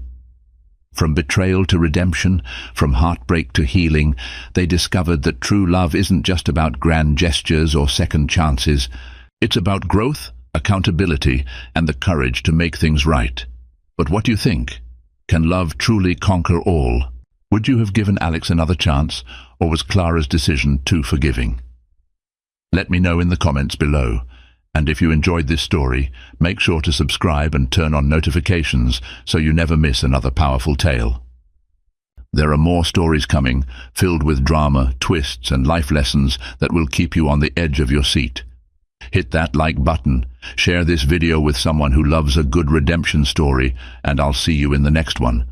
From betrayal to redemption, from heartbreak to healing, they discovered that true love isn't just about grand gestures or second chances. It's about growth, accountability, and the courage to make things right. But what do you think? Can love truly conquer all? Would you have given Alex another chance, or was Clara's decision too forgiving? Let me know in the comments below. And if you enjoyed this story, make sure to subscribe and turn on notifications so you never miss another powerful tale. There are more stories coming, filled with drama, twists, and life lessons that will keep you on the edge of your seat. Hit that like button, share this video with someone who loves a good redemption story, and I'll see you in the next one.